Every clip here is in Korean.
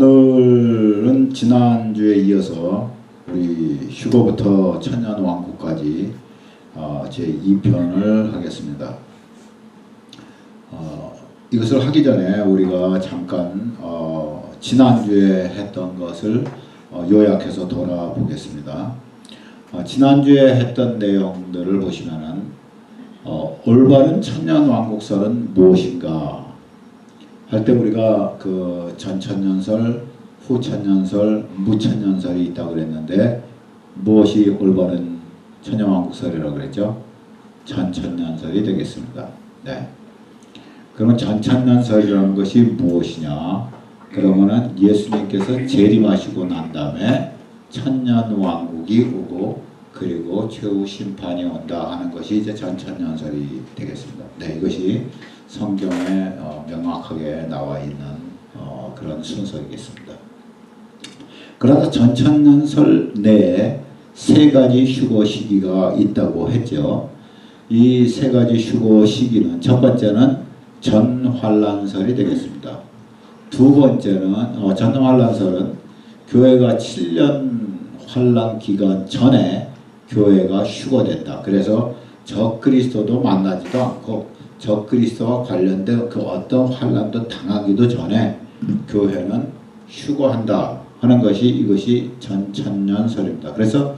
오늘은 지난주에 이어서 우리 휴거부터 천년왕국까지 제2편을 하겠습니다. 이것을 하기 전에 우리가 잠깐 지난주에 했던 것을 요약해서 돌아보겠습니다. 지난주에 했던 내용들을 보시면은 올바른 천년왕국설은 무엇인가 할 때 우리가 그 전천년설, 후천년설, 무천년설이 있다고 그랬는데 무엇이 올바른 천년왕국설이라고 그랬죠? 전천년설이 되겠습니다. 네. 그러면 전천년설이라는 것이 무엇이냐? 그러면은 예수님께서 재림하시고 난 다음에 천년왕국이 오고 그리고 최후 심판이 온다 하는 것이 이제 전천년설이 되겠습니다. 네, 이것이 성경에 명확하게 나와 있는 그런 순서이겠습니다. 그러나 전천년설 내에 세 가지 휴거 시기가 있다고 했죠. 이 세 가지 휴거 시기는 첫 번째는 전환란설이 되겠습니다. 두 번째는 전환란설은 교회가 7년 환란 기간 전에 교회가 휴거된다. 그래서 적그리스도도 만나지도 않고 적그리스도와 관련된 그 어떤 환란도 당하기도 전에 교회는 휴거한다 하는 것이 이것이 전천년설입니다. 그래서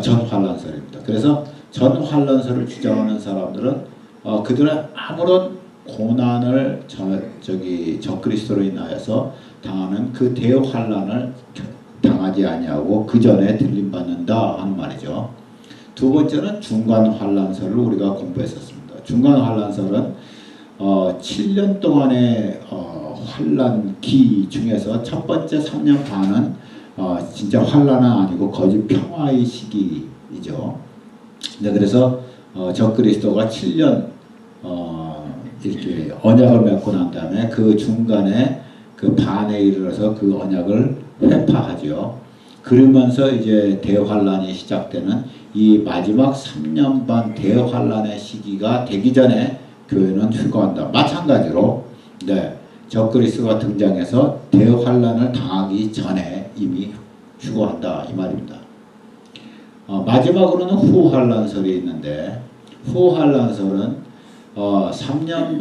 전환란설입니다. 그래서 전환란설을 주장하는 사람들은 그들은 아무런 고난을 적그리스도로 인하여서 당하는 그 대환란을 당하지 아니하고 그 전에 들림받는다 하는 말이죠. 두 번째는 중간환란설을 우리가 공부했었습니다. 중간환란설은 7년 동안의 환란기 중에서 첫 번째 3년 반은 진짜 환란은 아니고 거짓 평화의 시기이죠. 네, 그래서 적그리스도가 7년 이렇게 언약을 맺고 난 다음에 그 중간에 그 반에 이르러서 그 언약을 회파하죠. 그러면서 이제 대환란이 시작되는 이 마지막 3년 반 대환란의 시기가 되기 전에 교회는 휴거한다. 마찬가지로 네, 적그리스도가 등장해서 대환란을 당하기 전에 이미 휴거한다 이 말입니다. 마지막으로는 후환란설이 있는데 후환란설은 3년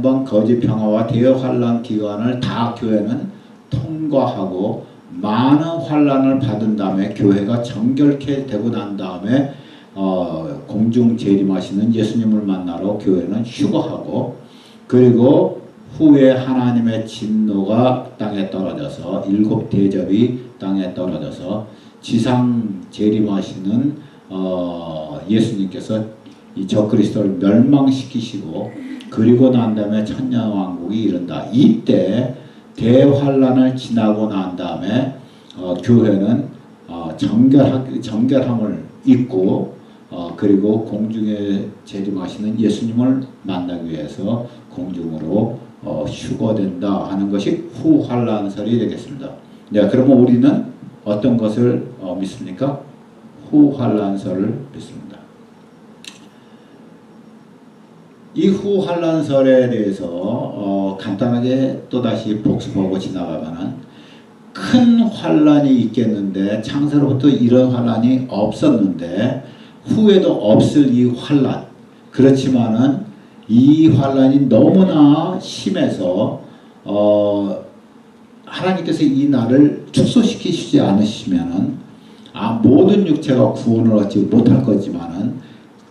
반 거짓 평화와 대환란 기간을 다 교회는 통과하고 많은 환란을 받은 다음에 교회가 정결케 되고 난 다음에 공중 재림하시는 예수님을 만나러 교회는 휴거하고 그리고 후에 하나님의 진노가 땅에 떨어져서 일곱 대접이 땅에 떨어져서 지상 재림하시는 예수님께서 이 적그리스도를 멸망시키시고 그리고 난 다음에 천년왕국이 이른다. 이때 대환란을 지나고 난 다음에 교회는 정결함을 입고 그리고 공중에 재림하시는 예수님을 만나기 위해서 공중으로 휴거된다 하는 것이 후환란설이 되겠습니다. 네, 그러면 우리는 어떤 것을 믿습니까? 후환란설을 믿습니다. 이 후환란설에 대해서 간단하게 또다시 복습하고 지나가면은 큰 환란이 있겠는데 창세로부터 이런 환란이 없었는데 후에도 없을 이 환란 그렇지만은 이 환란이 너무나 심해서 하나님께서 이 날을 축소시키시지 않으시면은 모든 육체가 구원을 얻지 못할 거지만은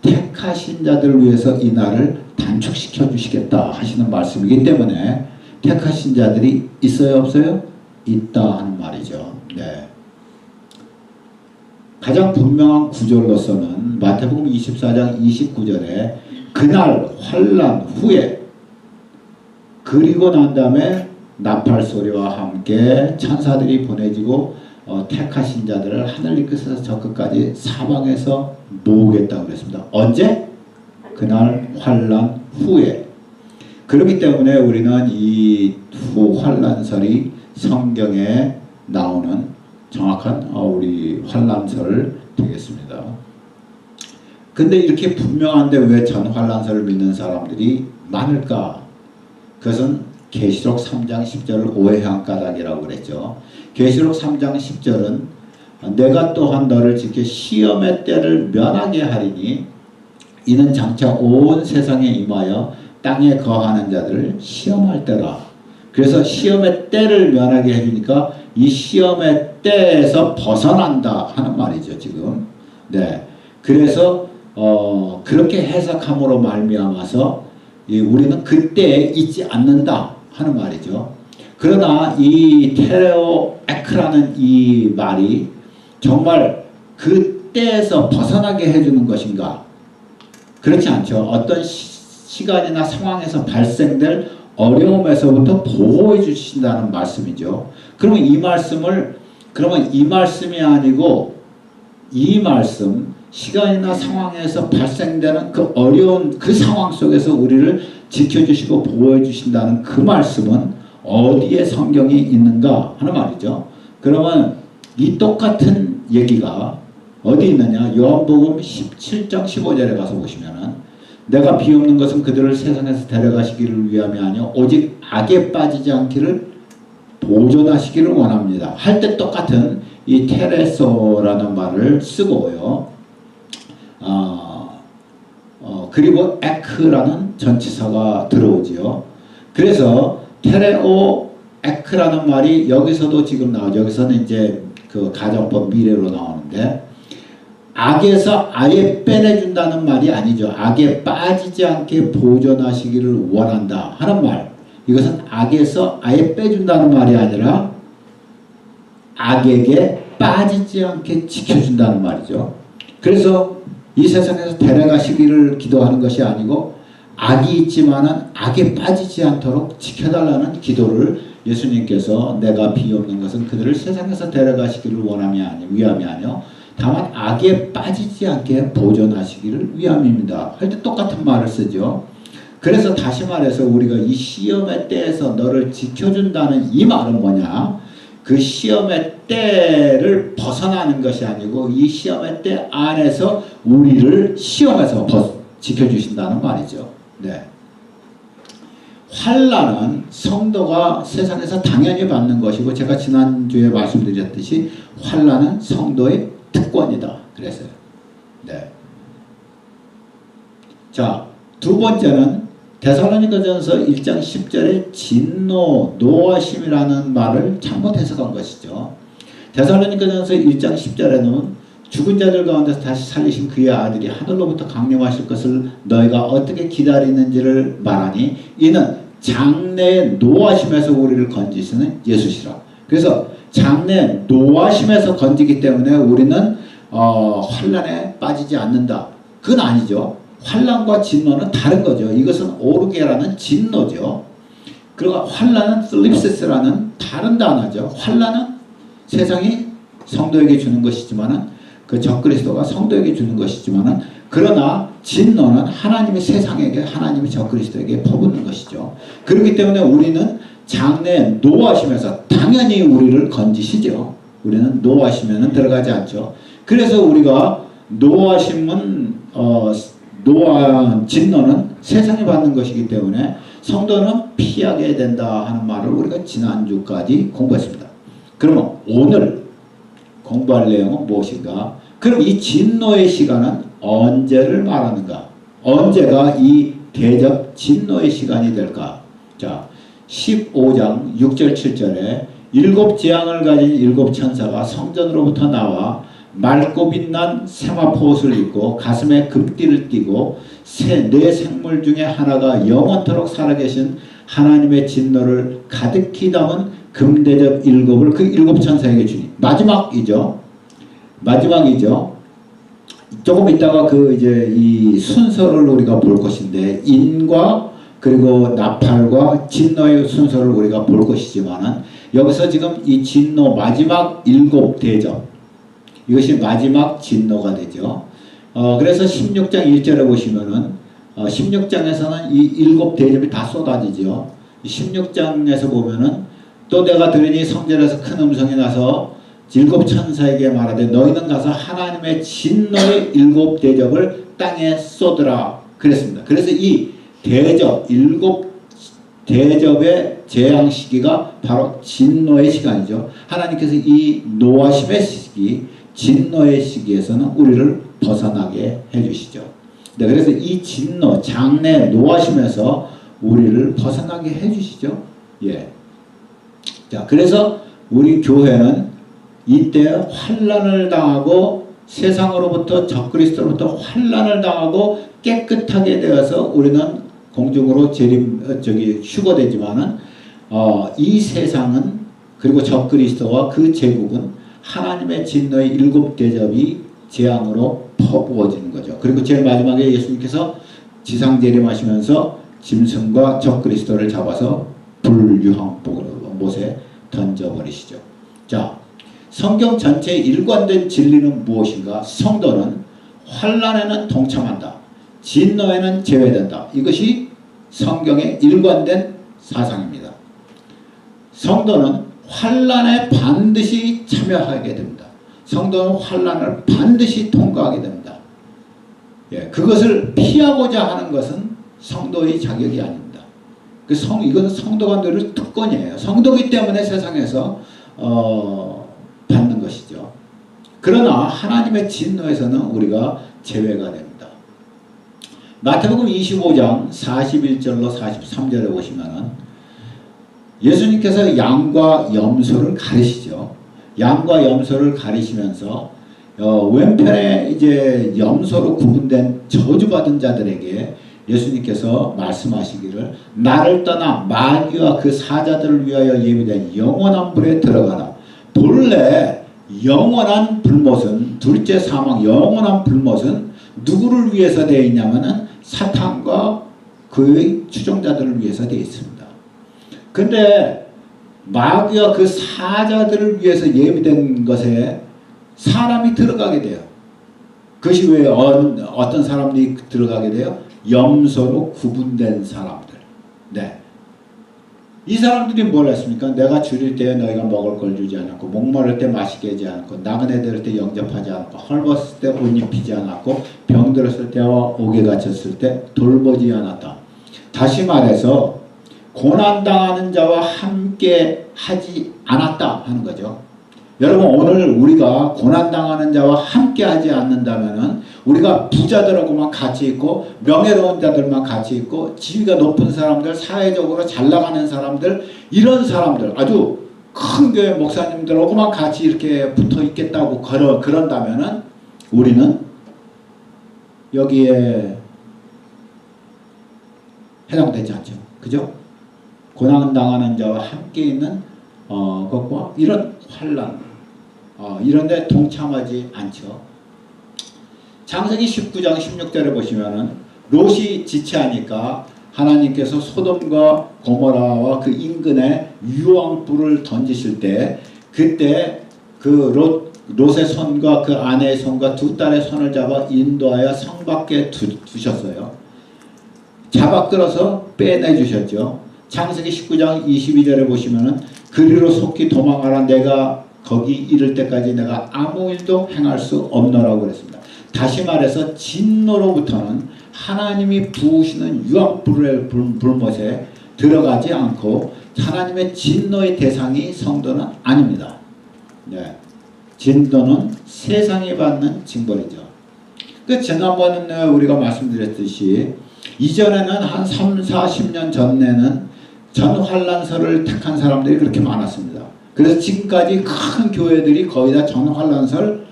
택하신 자들을 위해서 이 날을 단축시켜 주시겠다 하시는 말씀이기 때문에 택하신 자들이 있어요 없어요? 있다 하는 말이죠. 네. 가장 분명한 구절로서는 마태복음 24장 29절에 그날 환란 후에 그리고 난 다음에 나팔 소리와 함께 천사들이 보내지고 택하신 자들을 하늘님께서 저 끝까지 사방에서 모으겠다고 그랬습니다. 언제? 그날 환란 후에. 그렇기 때문에 우리는 이 후환란설이 성경에 나오는 정확한 우리 환란설 되겠습니다. 근데 이렇게 분명한데 왜 전환란설을 믿는 사람들이 많을까? 그것은 계시록 3장 10절을 오해한 까닭이라고 그랬죠. 계시록 3장 10절은 내가 또한 너를 지켜 시험의 때를 면하게 하리니 이는 장차 온 세상에 임하여 땅에 거하는 자들을 시험할 때라. 그래서 시험의 때를 면하게 해주니까 이 시험의 때에서 벗어난다 하는 말이죠, 지금. 네. 그래서 그렇게 해석함으로 말미암아서 우리는 그때에 있지 않는다 하는 말이죠. 그러나 이 테레오 에크라는 이 말이 정말 그때에서 벗어나게 해주는 것인가? 그렇지 않죠. 어떤 시간이나 상황에서 발생될 어려움에서부터 보호해 주신다는 말씀이죠. 그러면 이 말씀이 아니고 이 말씀, 시간이나 상황에서 발생되는 그 어려운 그 상황 속에서 우리를 지켜주시고 보호해 주신다는 그 말씀은 어디에 성경이 있는가 하는 말이죠. 그러면 이 똑같은 얘기가 어디 있느냐? 요한복음 17장 15절에 가서 보시면은 내가 비옵는 것은 그들을 세상에서 데려가시기를 위함이 아니요 오직 악에 빠지지 않기를 보존하시기를 원합니다. 할 때 똑같은 이 테레소라는 말을 쓰고요. 그리고 에크라는 전치사가 들어오지요. 그래서 테레오 에크라는 말이 여기서도 지금 나오죠. 여기서는 이제 그 가정법 미래로 나오는데 악에서 아예 빼내준다는 말이 아니죠. 악에 빠지지 않게 보존하시기를 원한다 하는 말. 이것은 악에서 아예 빼준다는 말이 아니라 악에게 빠지지 않게 지켜준다는 말이죠. 그래서 이 세상에서 데려가시기를 기도하는 것이 아니고 악이 있지만은 악에 빠지지 않도록 지켜달라는 기도를 예수님께서 내가 비옵는 것은 그들을 세상에서 데려가시기를 위함이 아니요 다만 악에 빠지지 않게 보존하시기를 위함입니다. 할 때 똑같은 말을 쓰죠. 그래서 다시 말해서 우리가 이 시험의 때에서 너를 지켜준다는 이 말은 뭐냐? 그 시험의 때를 벗어나는 것이 아니고 이 시험의 때 안에서 우리를 시험에서 지켜주신다는 말이죠. 네. 환난은 성도가 세상에서 당연히 받는 것이고 제가 지난주에 말씀드렸듯이 환난은 성도의 특권이다. 그래서요. 네. 자, 두 번째는 데살로니가전서 1장 10절에 진노, 노하심이라는 말을 잘못 해석한 것이죠. 데살로니가전서 1장 10절에는 죽은 자들 가운데서 다시 살리신 그의 아들이 하늘로부터 강림하실 것을 너희가 어떻게 기다리는지를 말하니 이는 장래의 노하심에서 우리를 건지시는 예수시라. 그래서 장래 노하심에서 건지기 때문에 우리는 환난에 빠지지 않는다. 그건 아니죠. 환난과 진노는 다른 거죠. 이것은 오르게라는 진노죠. 그리고 환난은 슬립시스라는 다른 단어죠. 환난은 세상이 성도에게 주는 것이지만은 그 적그리스도가 성도에게 주는 것이지만은 그러나 진노는 하나님이 세상에게 하나님이 적그리스도에게 퍼붓는 것이죠. 그렇기 때문에 우리는 장래에 노하심에서 당연히 우리를 건지시죠. 우리는 노하심에는 들어가지 않죠. 그래서 우리가 노하심은 진노는 세상이 받는 것이기 때문에 성도는 피하게 된다 하는 말을 우리가 지난주까지 공부했습니다. 그러면 오늘 공부할 내용은 무엇인가? 그럼 이 진노의 시간은 언제를 말하는가? 언제가 이 대적 진노의 시간이 될까? 자, 15장 6절 7절에 일곱 재앙을 가진 일곱 천사가 성전으로부터 나와 맑고 빛난 세마포 옷을 입고 가슴에 금띠를 띠고 네 생물 중에 하나가 영원토록 살아계신 하나님의 진노를 가득히 담은 금대접 일곱을 그 일곱 천사에게 주니 마지막이죠. 조금 있다가 그 이제 이 순서를 우리가 볼 것인데 인과 그리고 나팔과 진노의 순서를 우리가 볼 것이지만은 여기서 지금 이 진노 마지막 일곱 대접 이것이 마지막 진노가 되죠. 그래서 16장 1절에 보시면은 16장에서는 이 일곱 대접이 다 쏟아지죠. 16장에서 보면은 또 내가 들으니 성전에서 큰 음성이 나서 일곱 천사에게 말하되 너희는 가서 하나님의 진노의 일곱 대접을 땅에 쏟으라 그랬습니다. 그래서 이 대접 일곱 대접의 재앙 시기가 바로 진노의 시간이죠. 하나님께서 이 노하심의 시기, 진노의 시기에서는 우리를 벗어나게 해주시죠. 네, 그래서 이 진노, 장래, 노하심에서 우리를 벗어나게 해주시죠. 예. 자, 그래서 우리 교회는 이때 환난을 당하고 세상으로부터 적그리스도로부터 환난을 당하고 깨끗하게 되어서 우리는 공중으로 휴거되지만은 이 세상은 그리고 적그리스도와 그 제국은 하나님의 진노의 일곱 대접이 재앙으로 퍼부어지는 거죠. 그리고 제일 마지막에 예수님께서 지상 재림하시면서 짐승과 적그리스도를 잡아서 불유황못에 던져버리시죠. 자, 성경 전체의 일관된 진리는 무엇인가? 성도는 환난에는 동참한다. 진노에는 제외된다. 이것이 성경의 일관된 사상입니다. 성도는 환난에 반드시 참여하게 됩니다. 성도는 환난을 반드시 통과하게 됩니다. 예, 그것을 피하고자 하는 것은 성도의 자격이 아닙니다. 이건 성도가 누릴 특권이에요. 성도이기 때문에 세상에서 받는 것이죠. 그러나 하나님의 진노에서는 우리가 제외가 됩니다. 마태복음 25장 41절로 43절에 보시면은 예수님께서 양과 염소를 가리시죠. 양과 염소를 가리시면서 왼편에 이제 염소로 구분된 저주받은 자들에게 예수님께서 말씀하시기를 나를 떠나 마귀와 그 사자들을 위하여 예비된 영원한 불에 들어가라. 본래 영원한 불못은 둘째 사망 영원한 불못은 누구를 위해서 되어 있냐면은 사탄과 그의 추종자들을 위해서 되어 있습니다. 근데 마귀와 그 사자들을 위해서 예비된 것에 사람이 들어가게 돼요. 그것이 왜 어떤 사람들이 들어가게 돼요? 염소로 구분된 사람들. 네. 이 사람들이 뭘 했습니까? 내가 줄일 때 너희가 먹을 걸 주지 않았고, 목마를 때 마시게 하지 않고, 나그네 들 때 영접하지 않고, 헐벗을 때 옷 입히지 않았고, 병들었을 때와 옥에 갇혔을 때 돌보지 않았다. 다시 말해서 고난당하는 자와 함께 하지 않았다 하는 거죠. 여러분, 오늘 우리가 고난당하는 자와 함께 하지 않는다면은 우리가 부자들하고만 같이 있고 명예로운 자들만 같이 있고 지위가 높은 사람들, 사회적으로 잘 나가는 사람들, 이런 사람들, 아주 큰 교회 목사님들하고만 같이 이렇게 붙어 있겠다고 그런다면은 우리는 여기에 해당되지 않죠. 그죠? 고난당하는 자와 함께 있는 것과 이런 환난, 이런 데 동참하지 않죠. 창세기 19장 16절에 보시면은 롯이 지체하니까 하나님께서 소돔과 고모라와 그 인근에 유황불을 던지실 때 그때 그 롯의 손과 그 아내의 손과 두 딸의 손을 잡아 인도하여 성 밖에 두셨어요. 잡아 끌어서 빼내주셨죠. 창세기 19장 22절에 보시면은 그리로 속히 도망하라. 내가 거기 이를 때까지 내가 아무 일도 행할 수 없노라고 그랬습니다. 다시 말해서 진노로부터는 하나님이 부으시는 유황불의 불못에 들어가지 않고 하나님의 진노의 대상이 성도는 아닙니다. 네. 진노는 세상이 받는 징벌이죠. 지난번에 우리가 말씀드렸듯이 이전에는 한 3, 40년 전에는 전환란설을 택한 사람들이 그렇게 많았습니다. 그래서 지금까지 큰 교회들이 거의 다 전환란설,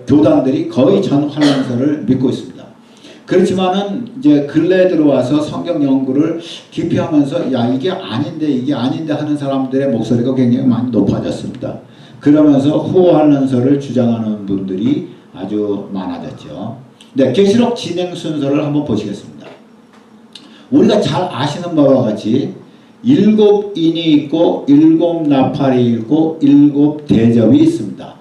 교단들이 거의 전환란설을 믿고 있습니다. 그렇지만은 이제 근래에 들어와서 성경 연구를 깊이 하면서 이게 아닌데 하는 사람들의 목소리가 굉장히 많이 높아졌습니다. 그러면서 후환란설을 주장하는 분들이 아주 많아졌죠. 네, 계시록 진행 순서를 한번 보시겠습니다. 우리가 잘 아시는 바와 같이 7인이 있고 7 나팔이 있고 7 대접이 있습니다.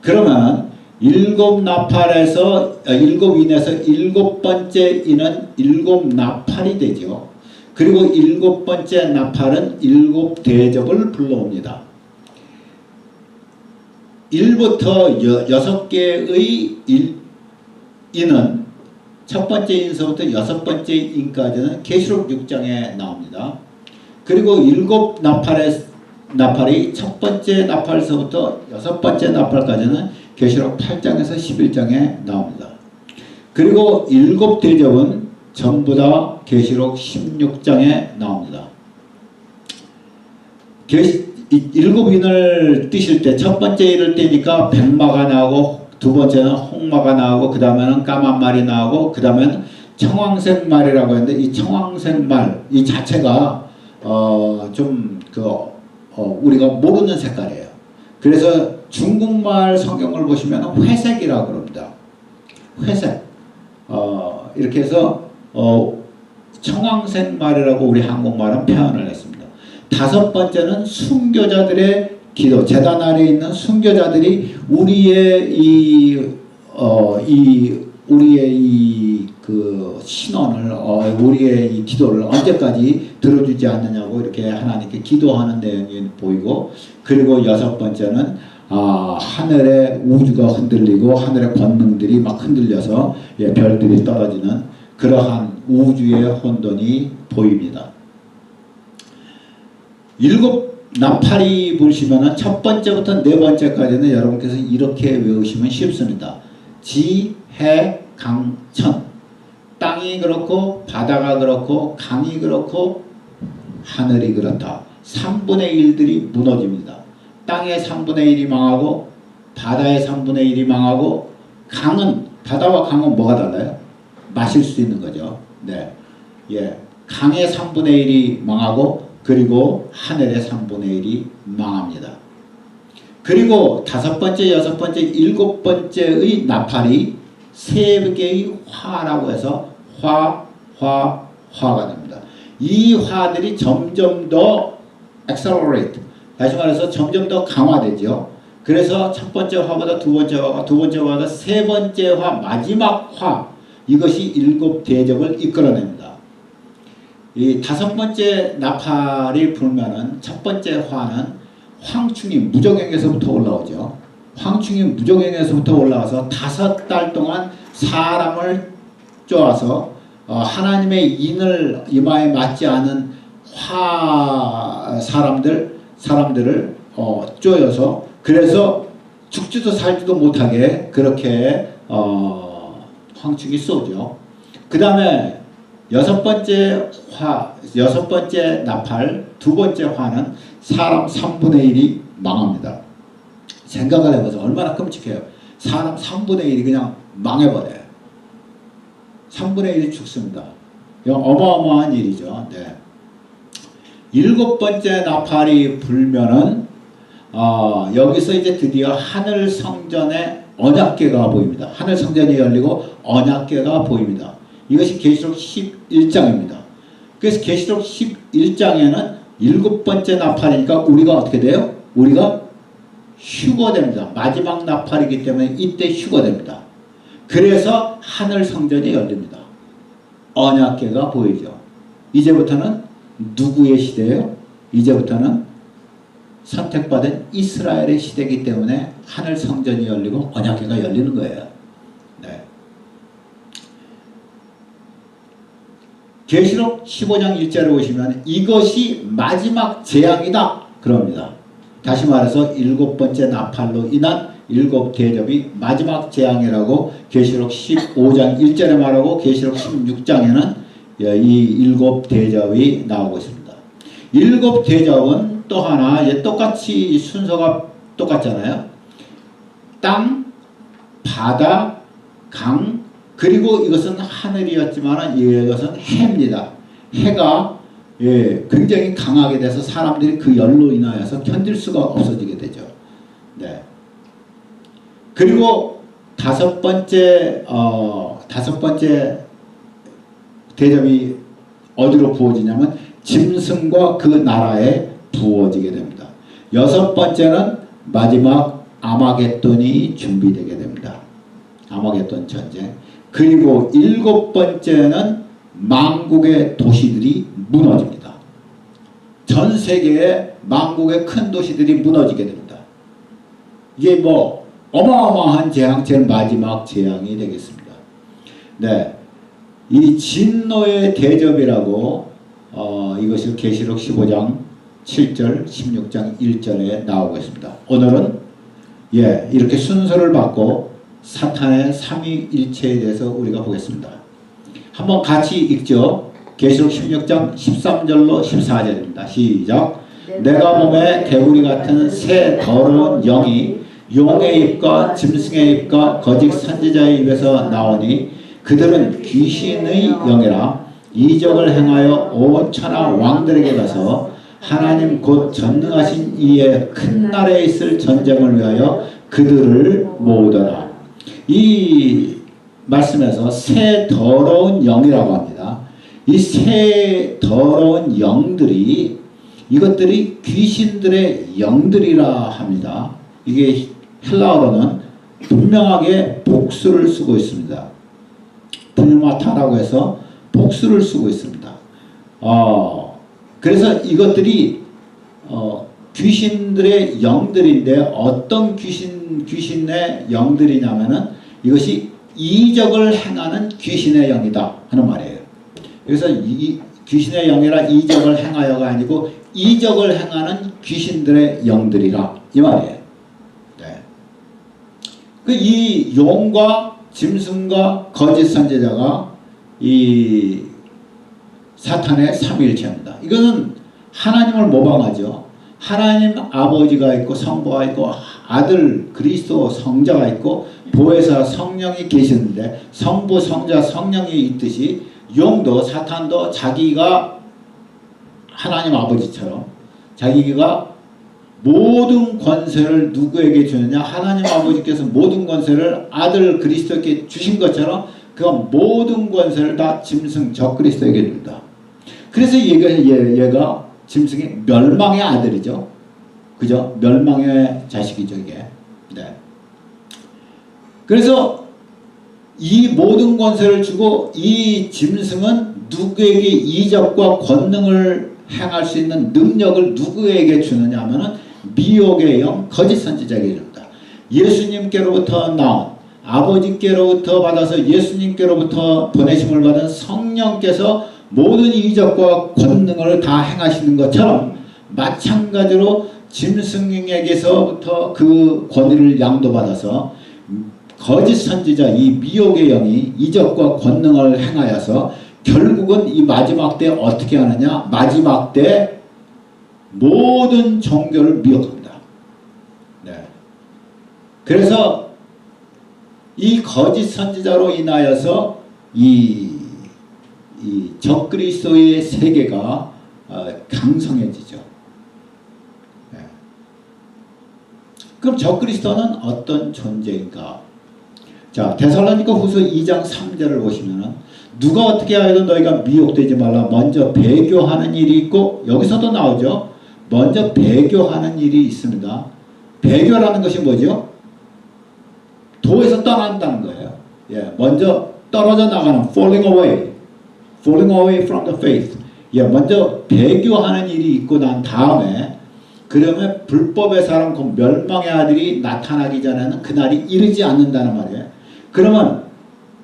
그러면 7 나팔에서 7인에서 7번째 인은 7 나팔이 되죠. 그리고 7번째 나팔은 7 대접을 불러옵니다. 1부터 6개의 인은 첫 번째 인서부터 6번째 인까지는 계시록 6장에 나옵니다. 그리고 나팔이 첫 번째 나팔서부터 여섯 번째 나팔까지는 계시록 8장에서 11장에 나옵니다. 그리고 일곱 대접은 전부 다 계시록 16장에 나옵니다. 일곱 인을 띄실 때 첫 번째 인을 띄니까 백마가 나오고 두 번째는 홍마가 나오고 그 다음에는 까만 말이 나오고 그 다음에는 청황색 말이라고 했는데 이 청황색 말 이 자체가 우리가 모르는 색깔이에요. 그래서 중국말 성경을 보시면 회색이라고 그럽니다. 회색. 이렇게 해서 청황색 말이라고 우리 한국말은 표현을 했습니다. 다섯 번째는 순교자들의 기도. 제단 아래에 있는 순교자들이 우리의 그 신원을 우리의 이 기도를 언제까지 들어주지 않느냐고 이렇게 하나님께 기도하는 내용이 보이고, 그리고 여섯 번째는 하늘의 우주가 흔들리고 하늘의 권능들이 막 흔들려서 별들이 떨어지는 그러한 우주의 혼돈이 보입니다. 일곱 나팔이 보시면은 첫 번째부터 네 번째까지는 여러분께서 이렇게 외우시면 쉽습니다. 지, 해, 강, 천. 땅이 그렇고 바다가 그렇고 강이 그렇고 하늘이 그렇다. 3분의 1들이 무너집니다. 땅의 3분의 1이 망하고 바다의 3분의 1이 망하고 강은, 바다와 강은 뭐가 달라요? 마실 수 있는 거죠. 네. 예. 강의 3분의 1이 망하고 그리고 하늘의 3분의 1이 망합니다. 그리고 다섯 번째, 여섯 번째, 일곱 번째의 나팔이 세 개의 화라고 해서 화가 됩니다. 이 화들이 점점 더 accelerate, 다시 말해서 점점 더 강화되죠. 그래서 첫 번째 화보다 두 번째 화가, 두 번째 화보다 세 번째 화, 마지막 화, 이것이 일곱 대접을 이끌어냅니다. 이 다섯 번째 나팔이 불면은 첫 번째 화는 황충이 무저갱에서부터 올라오죠. 황충이 무저갱에서부터 올라와서 5달 동안 사람을 쪼아서 하나님의 인을 이마에 맞지 않은 사람들을 쪼여서, 그래서 죽지도 살지도 못하게 그렇게 황충이 쏘죠. 그 다음에 여섯 번째 나팔, 두 번째 화는 사람 3분의 1이 망합니다. 생각을 해보세요. 얼마나 끔찍해요. 사람 3분의 1이 그냥 망해버려요. 3분의 1이 죽습니다. 이건 어마어마한 일이죠. 네. 일곱 번째 나팔이 불면은 여기서 이제 드디어 하늘 성전의 언약궤가 보입니다. 하늘 성전이 열리고 언약궤가 보입니다. 이것이 계시록 11장입니다. 그래서 계시록 11장에는 일곱 번째 나팔이니까 우리가 어떻게 돼요? 우리가 휴거됩니다. 마지막 나팔이기 때문에 이때 휴거됩니다. 그래서 하늘 성전이 열립니다. 언약궤가 보이죠. 이제부터는 누구의 시대예요? 이제부터는 선택받은 이스라엘의 시대이기 때문에 하늘 성전이 열리고 언약궤가 열리는 거예요. 네. 계시록 15장 1절에 보시면 이것이 마지막 재앙이다 그럽니다. 다시 말해서 일곱 번째 나팔로 인한 일곱 대접이 마지막 재앙이라고 계시록 15장 1절에 말하고 계시록 16장에는 이 일곱 대접이 나오고 있습니다. 일곱 대접은 또 하나 똑같이 순서가 똑같잖아요. 땅, 바다, 강, 그리고 이것은 하늘이었지만 이것은 해입니다. 해가 굉장히 강하게 돼서 사람들이 그 열로 인하여서 견딜 수가 없어지게 되죠. 네. 그리고 다섯 번째 대접이 어디로 부어지냐면 짐승과 그 나라에 부어지게 됩니다. 여섯 번째는 마지막 아마겟돈이 준비되게 됩니다. 아마겟돈 전쟁. 그리고 일곱 번째는 만국의 도시들이 무너집니다. 전 세계의 만국의 큰 도시들이 무너지게 됩니다. 이게 뭐 어마어마한 재앙, 제일 마지막 재앙이 되겠습니다. 네, 이 진노의 대접이라고 이것이 계시록 15장 7절, 16장 1절에 나오고 있습니다. 오늘은 이렇게 순서를 받고 사탄의 삼위일체에 대해서 우리가 보겠습니다. 한번 같이 읽죠. 계시록 16장 13절로 14절입니다. 시작. 내가 몸에 개구리 같은 새 더러운 영이 용의 입과 짐승의 입과 거짓 선지자의 입에서 나오니 그들은 귀신의 영이라 이적을 행하여 온 천하 왕들에게 가서 하나님 곧 전능하신 이의 큰 날에 있을 전쟁을 위하여 그들을 모으더라. 이 말씀에서 새 더러운 영이라고 합니다. 이 새 더러운 영들이 이것들이 귀신들의 영들이라 합니다. 이게 헬라어로는 분명하게 복수를 쓰고 있습니다. 분마타라고 해서 복수를 쓰고 있습니다. 그래서 이것들이 귀신들의 영들인데 어떤 귀신의 영들이냐면은 이것이 이적을 행하는 귀신의 영이다 하는 말이에요. 그래서 이 귀신의 영이라 이적을 행하여가 아니고 이적을 행하는 귀신들의 영들이라 이 말이에요. 이 용과 짐승과 거짓 선지자가 이 사탄의 삼위일체입니다. 이거는 하나님을 모방하죠. 하나님 아버지가 있고 성부가 있고 아들 그리스도 성자가 있고 보혜사 성령이 계시는데 성부 성자 성령이 있듯이 용도 사탄도 자기가 하나님 아버지처럼 자기가 모든 권세를 누구에게 주느냐? 하나님 아버지께서 모든 권세를 아들 그리스도께 주신 것처럼 그 모든 권세를 다 짐승 적그리스도에게 준다. 그래서 얘가 짐승이 멸망의 아들이죠. 그죠? 멸망의 자식이죠, 이게. 네. 그래서 이 모든 권세를 주고 이 짐승은 누구에게 이적과 권능을 행할 수 있는 능력을 누구에게 주느냐 하면은 미혹의 영, 거짓 선지자에게 줍니다. 예수님께로부터 나온 아버지께로부터 받아서 예수님께로부터 보내심을 받은 성령께서 모든 이적과 권능을 다 행하시는 것처럼 마찬가지로 짐승에게서부터 그 권위를 양도받아서 거짓 선지자 이 미혹의 영이 이적과 권능을 행하여서 결국은 이 마지막 때 어떻게 하느냐? 마지막 때 모든 종교를 미혹합니다. 네. 그래서 이 거짓 선지자로 인하여서 이 적그리스도의 세계가 강성해지죠. 네. 그럼 적그리스도는 어떤 존재인가? 자, 데살로니가 후서 2장 3절을 보시면은 누가 어떻게 하여도 너희가 미혹되지 말라. 먼저 배교하는 일이 있고 여기서도 나오죠. 먼저 배교하는 일이 있습니다. 배교라는 것이 뭐죠? 도에서 떠난다는 거예요. 먼저 떨어져 나가는 falling away from the faith. 먼저 배교하는 일이 있고 난 다음에 그러면 불법의 사람, 그 멸망의 아들이 나타나기 전에는 그날이 이르지 않는다는 말이에요. 그러면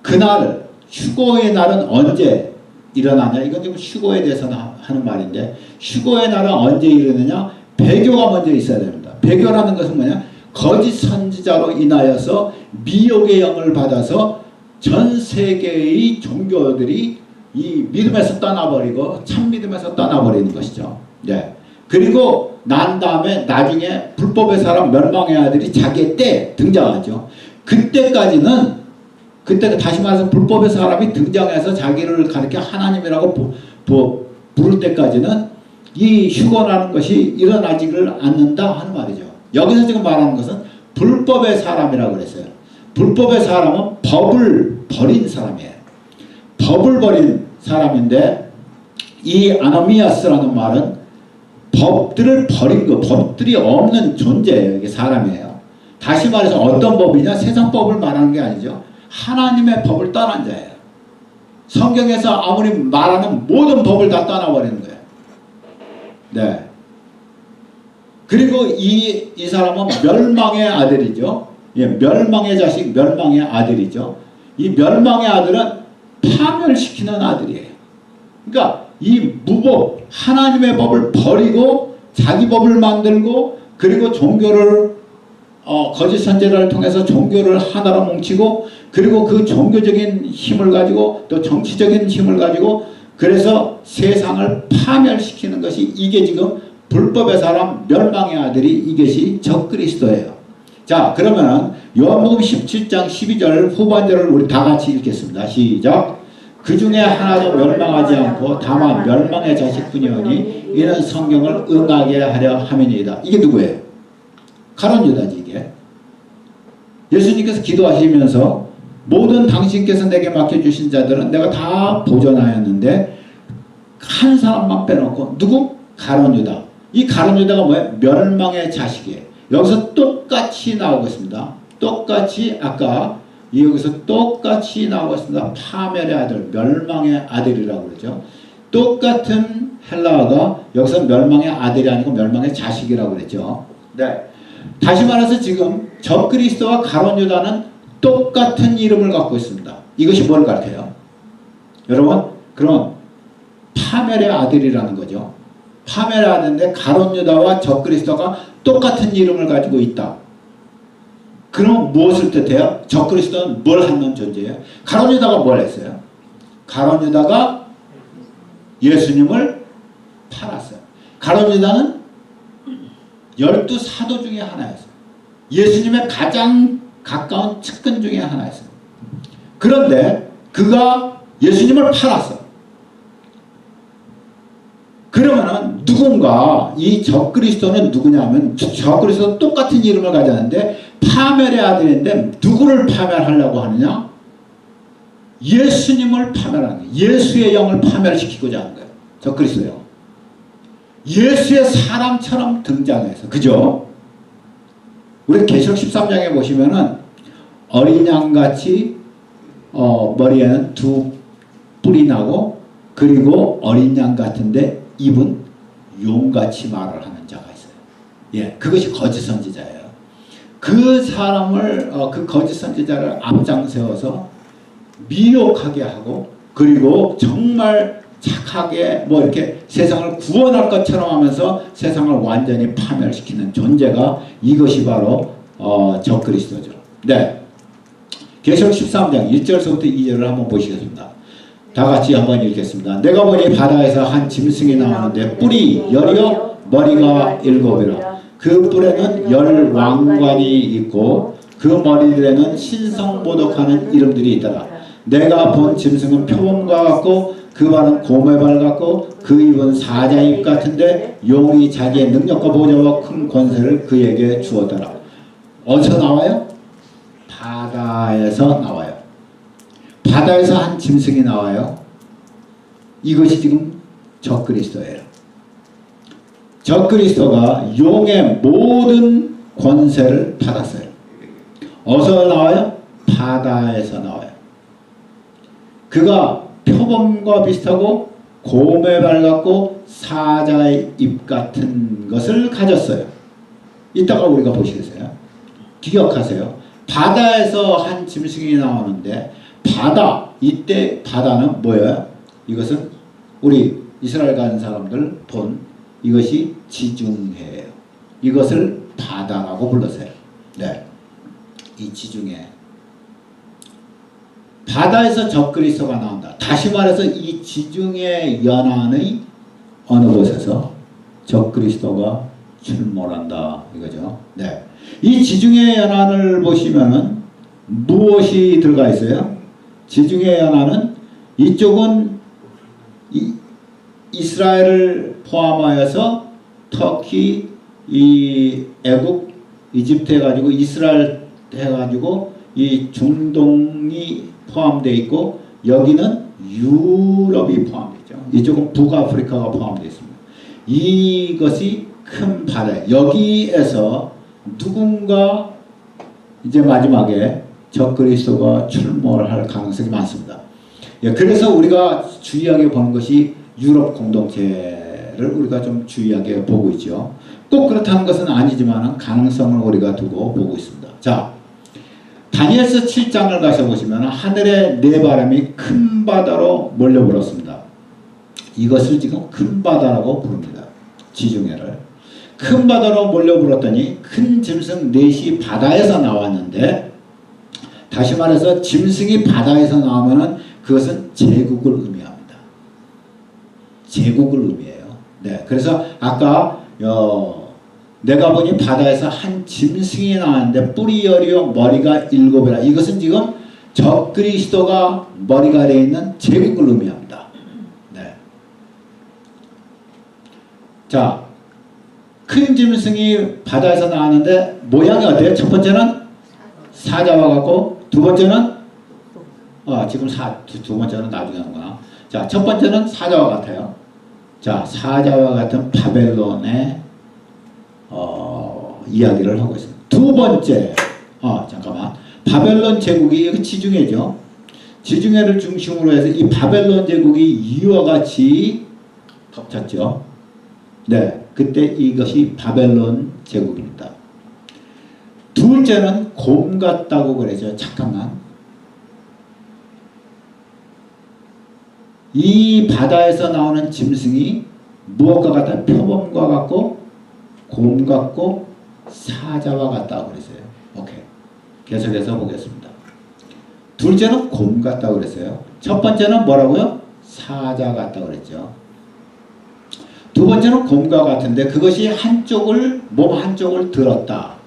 그날 휴거의 날은 언제 일어나냐? 이건 지금 휴거에 대해서 하는 말인데 휴거의 날은 언제 이르느냐? 배교가 먼저 있어야 됩니다. 배교라는 것은 뭐냐? 거짓 선지자로 인하여서 미혹의 영을 받아서 전 세계의 종교들이 이 믿음에서 떠나버리고 참 믿음에서 떠나버리는 것이죠. 네. 그리고 난 다음에 나중에 불법의 사람 멸망의 아들이 자기의 때 등장하죠. 그때까지는 다시 말해서 불법의 사람이 등장해서 자기를 가리켜 하나님이라고 부를 때까지는 이 휴거라는 것이 일어나지를 않는다 하는 말이죠. 여기서 지금 말하는 것은 불법의 사람이라고 그랬어요. 불법의 사람은 법을 버린 사람이에요. 법을 버린 사람인데 이 아노미아스라는 말은 법들을 버린 거, 법들이 없는 존재예요. 이게 사람이에요. 다시 말해서 어떤 법이냐? 세상 법을 말하는 게 아니죠. 하나님의 법을 떠난 자예요. 성경에서 아무리 말하는 모든 법을 다 떠나버리는 거예요. 네. 그리고 이 사람은 멸망의 아들이죠. 멸망의 자식, 멸망의 아들이죠. 이 멸망의 아들은 파멸시키는 아들이에요. 그러니까 이 무법, 하나님의 법을 버리고 자기 법을 만들고 그리고 종교를 거짓 선지자를 통해서 종교를 하나로 뭉치고 그리고 그 종교적인 힘을 가지고 또 정치적인 힘을 가지고 그래서 세상을 파멸시키는 것이 이게 지금 불법의 사람 멸망의 아들이 이것이 적그리스도예요. 자, 그러면 요한복음 17장 12절 후반절을 우리 다 같이 읽겠습니다. 시작. 그 중에 하나도 멸망하지 않고 다만 멸망의 자식뿐이오니 이는 성경을 응하게 하려 함이니이다. 이게 누구예요? 가룟 유다지 이게. 예수님께서 기도하시면서 모든 당신께서 내게 맡겨주신 자들은 내가 다 보존하였는데 한 사람만 빼놓고 누구? 가룟 유다. 이 가룟 유다가 뭐예요? 멸망의 자식이에요. 여기서 똑같이 나오고 있습니다. 똑같이 아까 여기서 똑같이 나오고 있습니다. 파멸의 아들, 멸망의 아들이라고 그러죠. 똑같은 헬라어가 여기서 멸망의 아들이 아니고 멸망의 자식이라고 그랬죠. 네. 다시 말해서 지금 적그리스도와 가룟 유다는 똑같은 이름을 갖고 있습니다. 이것이 뭘 가르쳐요? 여러분, 그럼 파멸의 아들이라는 거죠. 파멸의 아들인데 가룟 유다와 적그리스도가 똑같은 이름을 가지고 있다. 그럼 무엇을 뜻해요? 적그리스도는 뭘 하는 존재예요? 가룟 유다가 뭘 했어요? 가룟 유다가 예수님을 팔았어요. 가룟 유다는 12사도 중에 하나였어요. 예수님의 가장 가까운 측근 중에 하나였어요. 그런데 그가 예수님을 팔았어요. 그러면은 누군가 이 적그리스도는 누구냐면 적그리스도 똑같은 이름을 가졌는데 파멸의 아들인데 누구를 파멸하려고 하느냐? 예수님을 파멸하는 거예요. 예수의 영을 파멸시키고자 하는 거예요. 적그리스도요. 예수의 사람처럼 등장해서 그죠? 우리 계시록 13장에 보시면은 어린 양같이 머리에는 두 뿔이 나고 그리고 어린 양 같은데 입은 용같이 말을 하는 자가 있어요. 예, 그것이 거짓 선지자예요. 그 사람을 그 거짓 선지자를 앞장세워서 미혹하게 하고 그리고 정말 착하게 뭐 이렇게 세상을 구원할 것처럼 하면서 세상을 완전히 파멸시키는 존재가 이것이 바로 적그리스도죠. 네, 계시록 13장 1절서부터 2절을 한번 보시겠습니다. 다 같이 한번 읽겠습니다. 내가 보니 바다에서 한 짐승이 나오는데 뿔이 10이요 머리가 7이라. 그 뿔에는 10 왕관이 있고 그 머리들에는 신성모독하는 이름들이 있더라. 내가 본 짐승은 표범과 같고 그 발은 곰의 발 같고 그 입은 사자의 입 같은데 용이 자기의 능력과 보좌와 큰 권세를 그에게 주었더라. 어디서 나와요? 바다에서 나와요. 바다에서 한 짐승이 나와요. 이것이 지금 적그리스도예요. 적그리스도가 용의 모든 권세를 받았어요. 어디서 나와요? 바다에서 나와요. 그가 표범과 비슷하고 곰의 발 같고 사자의 입 같은 것을 가졌어요. 이따가 우리가 보시겠어요? 기억하세요. 바다에서 한 짐승이 나오는데 바다, 이때 바다는 뭐예요? 이것은 우리 이스라엘 간 사람들 본 이것이 지중해예요. 이것을 바다라고 불렀어요. 네, 이 지중해. 바다에서 적그리스도가 나온다. 다시 말해서 이 지중해 연안의 어느 곳에서 적그리스도가 출몰한다 이거죠. 네, 이 지중해 연안을 보시면은 무엇이 들어가 있어요? 지중해 연안은 이쪽은 이스라엘을 포함하여서 터키, 이 애국, 이집트 해가지고 이스라엘 해가지고 이 중동이 포함되어 있고 여기는 유럽이 포함되어 있죠. 이쪽은 북아프리카가 포함되어 있습니다. 이것이 큰 바다. 여기에서 누군가 이제 마지막에 적그리스도가 출몰할 가능성이 많습니다. 예, 그래서 우리가 주의하게 보는 것이 유럽 공동체를 우리가 좀 주의하게 보고 있죠. 꼭 그렇다는 것은 아니지만 가능성을 우리가 두고 보고 있습니다. 자, 다니엘서 7장을 가셔보시면 하늘의 네 바람이 큰 바다로 몰려불었습니다. 이것을 지금 큰 바다라고 부릅니다. 지중해를. 큰 바다로 몰려불었더니 큰 짐승 넷이 바다에서 나왔는데, 다시 말해서 짐승이 바다에서 나오면은 그것은 제국을 의미합니다. 제국을 의미해요. 네, 그래서 아까 내가 보니 바다에서 한 짐승이 나왔는데 뿔이 열이요 머리가 일곱이라. 이것은 지금 적그리스도가 머리가 되어 있는 제국을 의미합니다. 네. 자, 큰 짐승이 바다에서 나왔는데 모양이 어때요? 첫 번째는 사자와 같고, 두 번째는 지금 두 번째는 나중에 하는구나. 자, 첫 번째는 사자와 같아요. 자, 사자와 같은 바벨론의 이야기를 하고 있습니다. 두 번째, 잠깐만. 바벨론 제국이 지중해죠. 지중해를 중심으로 해서 이 바벨론 제국이 이와 같이 덮쳤죠. 네, 그때 이것이 바벨론 제국입니다. 둘째는 곰 같다고 그러죠. 잠깐만. 이 바다에서 나오는 짐승이 무엇과 같다? 표범과 같고, 곰 같고, 사자와 같다고 그랬어요. 오케이. 계속해서 보겠습니다. 둘째는 곰 같다고 그랬어요. 첫 번째는 뭐라고요? 사자 같다고 그랬죠. 두 번째는 곰과 같은데 그것이 몸 한쪽을 들었다.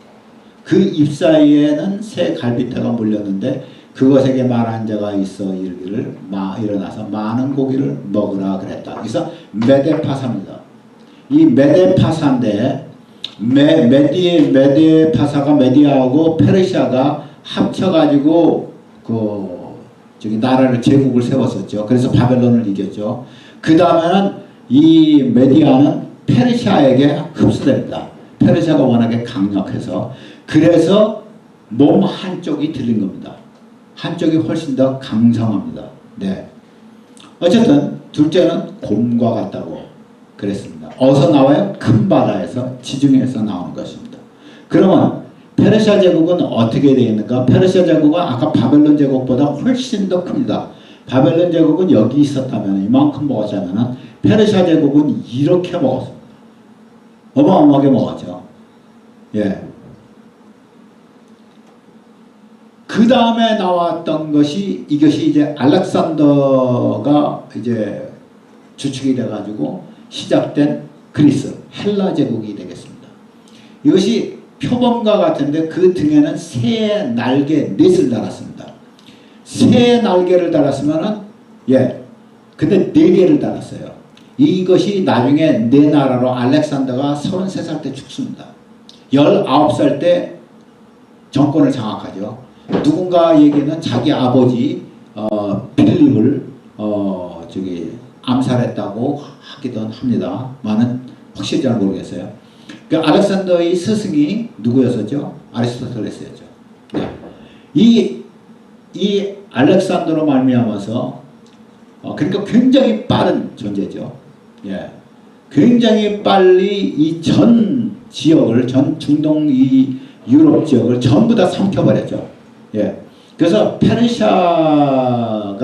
그 잎 사이에는 새 갈비뼈가 물렸는데 그것에게 말한 자가 있어 이르기를 일어나서 많은 고기를 먹으라 그랬다. 그래서 메데파사입니다. 이 메데파사인데 메데파사가 메디아하고 페르시아가 합쳐가지고 나라를 제국을 세웠었죠. 그래서 바벨론을 이겼죠. 그 다음에는 이 메디아는 페르시아에게 흡수됩니다. 페르시아가 워낙에 강력해서. 그래서 몸 한쪽이 들린 겁니다. 한쪽이 훨씬 더 강성합니다. 네. 어쨌든 둘째는 곰과 같다고 그랬습니다. 어디서 나와요? 큰 바다에서, 지중해에서 나오는 것입니다. 그러면 페르시아 제국은 어떻게 되어 있는가? 페르시아 제국은 아까 바벨론 제국보다 훨씬 더 큽니다. 바벨론 제국은 여기 있었다면 이만큼 먹었다면 페르시아 제국은 이렇게 먹었습니다. 어마어마하게 먹었죠. 예. 그 다음에 나왔던 것이 이것이 이제 알렉산더가 이제 주축이 돼가지고 시작된 그리스, 헬라 제국이 되겠습니다. 이것이 표범과 같은데 그 등에는 새의 날개 넷을 달았습니다. 새의 날개를 달았으면은 근데 네 개를 달았어요. 이것이 나중에 네 나라로 알렉산더가 33살 때 죽습니다. 19살 때 정권을 장악하죠. 누군가에게는 자기 아버지 필립을 암살했다고 하기도 합니다. 많은 확실히 잘 모르겠어요. 그 알렉산더의 스승이 누구였었죠? 아리스토텔레스였죠. 네. 이 알렉산더로 말미암아서 그러니까 굉장히 빠른 존재죠. 예, 굉장히 빨리 이 전 지역을, 전 중동 이 유럽 지역을 전부 다 삼켜버렸죠. 예, 그래서 페르시아가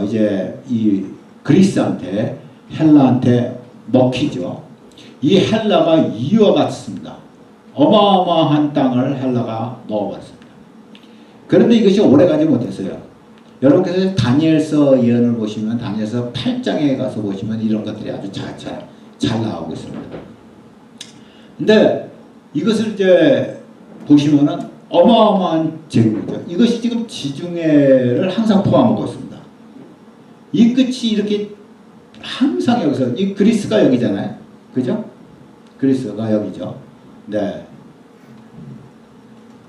이제 이 그리스한테, 헬라한테 먹히죠. 이 헬라가 이와 같습니다. 어마어마한 땅을 헬라가 먹어버렸습니다. 그런데 이것이 오래가지 못했어요. 여러분께서 다니엘서 예언을 보시면 다니엘서 8장에 가서 보시면 이런 것들이 아주 잘 나오고 있습니다. 근데 이것을 이제 보시면은 어마어마한 제국이죠. 이것이 지금 지중해를 항상 포함하고 있습니다. 이 끝이 이렇게 항상 여기서, 이 그리스가 여기잖아요. 그죠? 그리스가 여기죠. 네.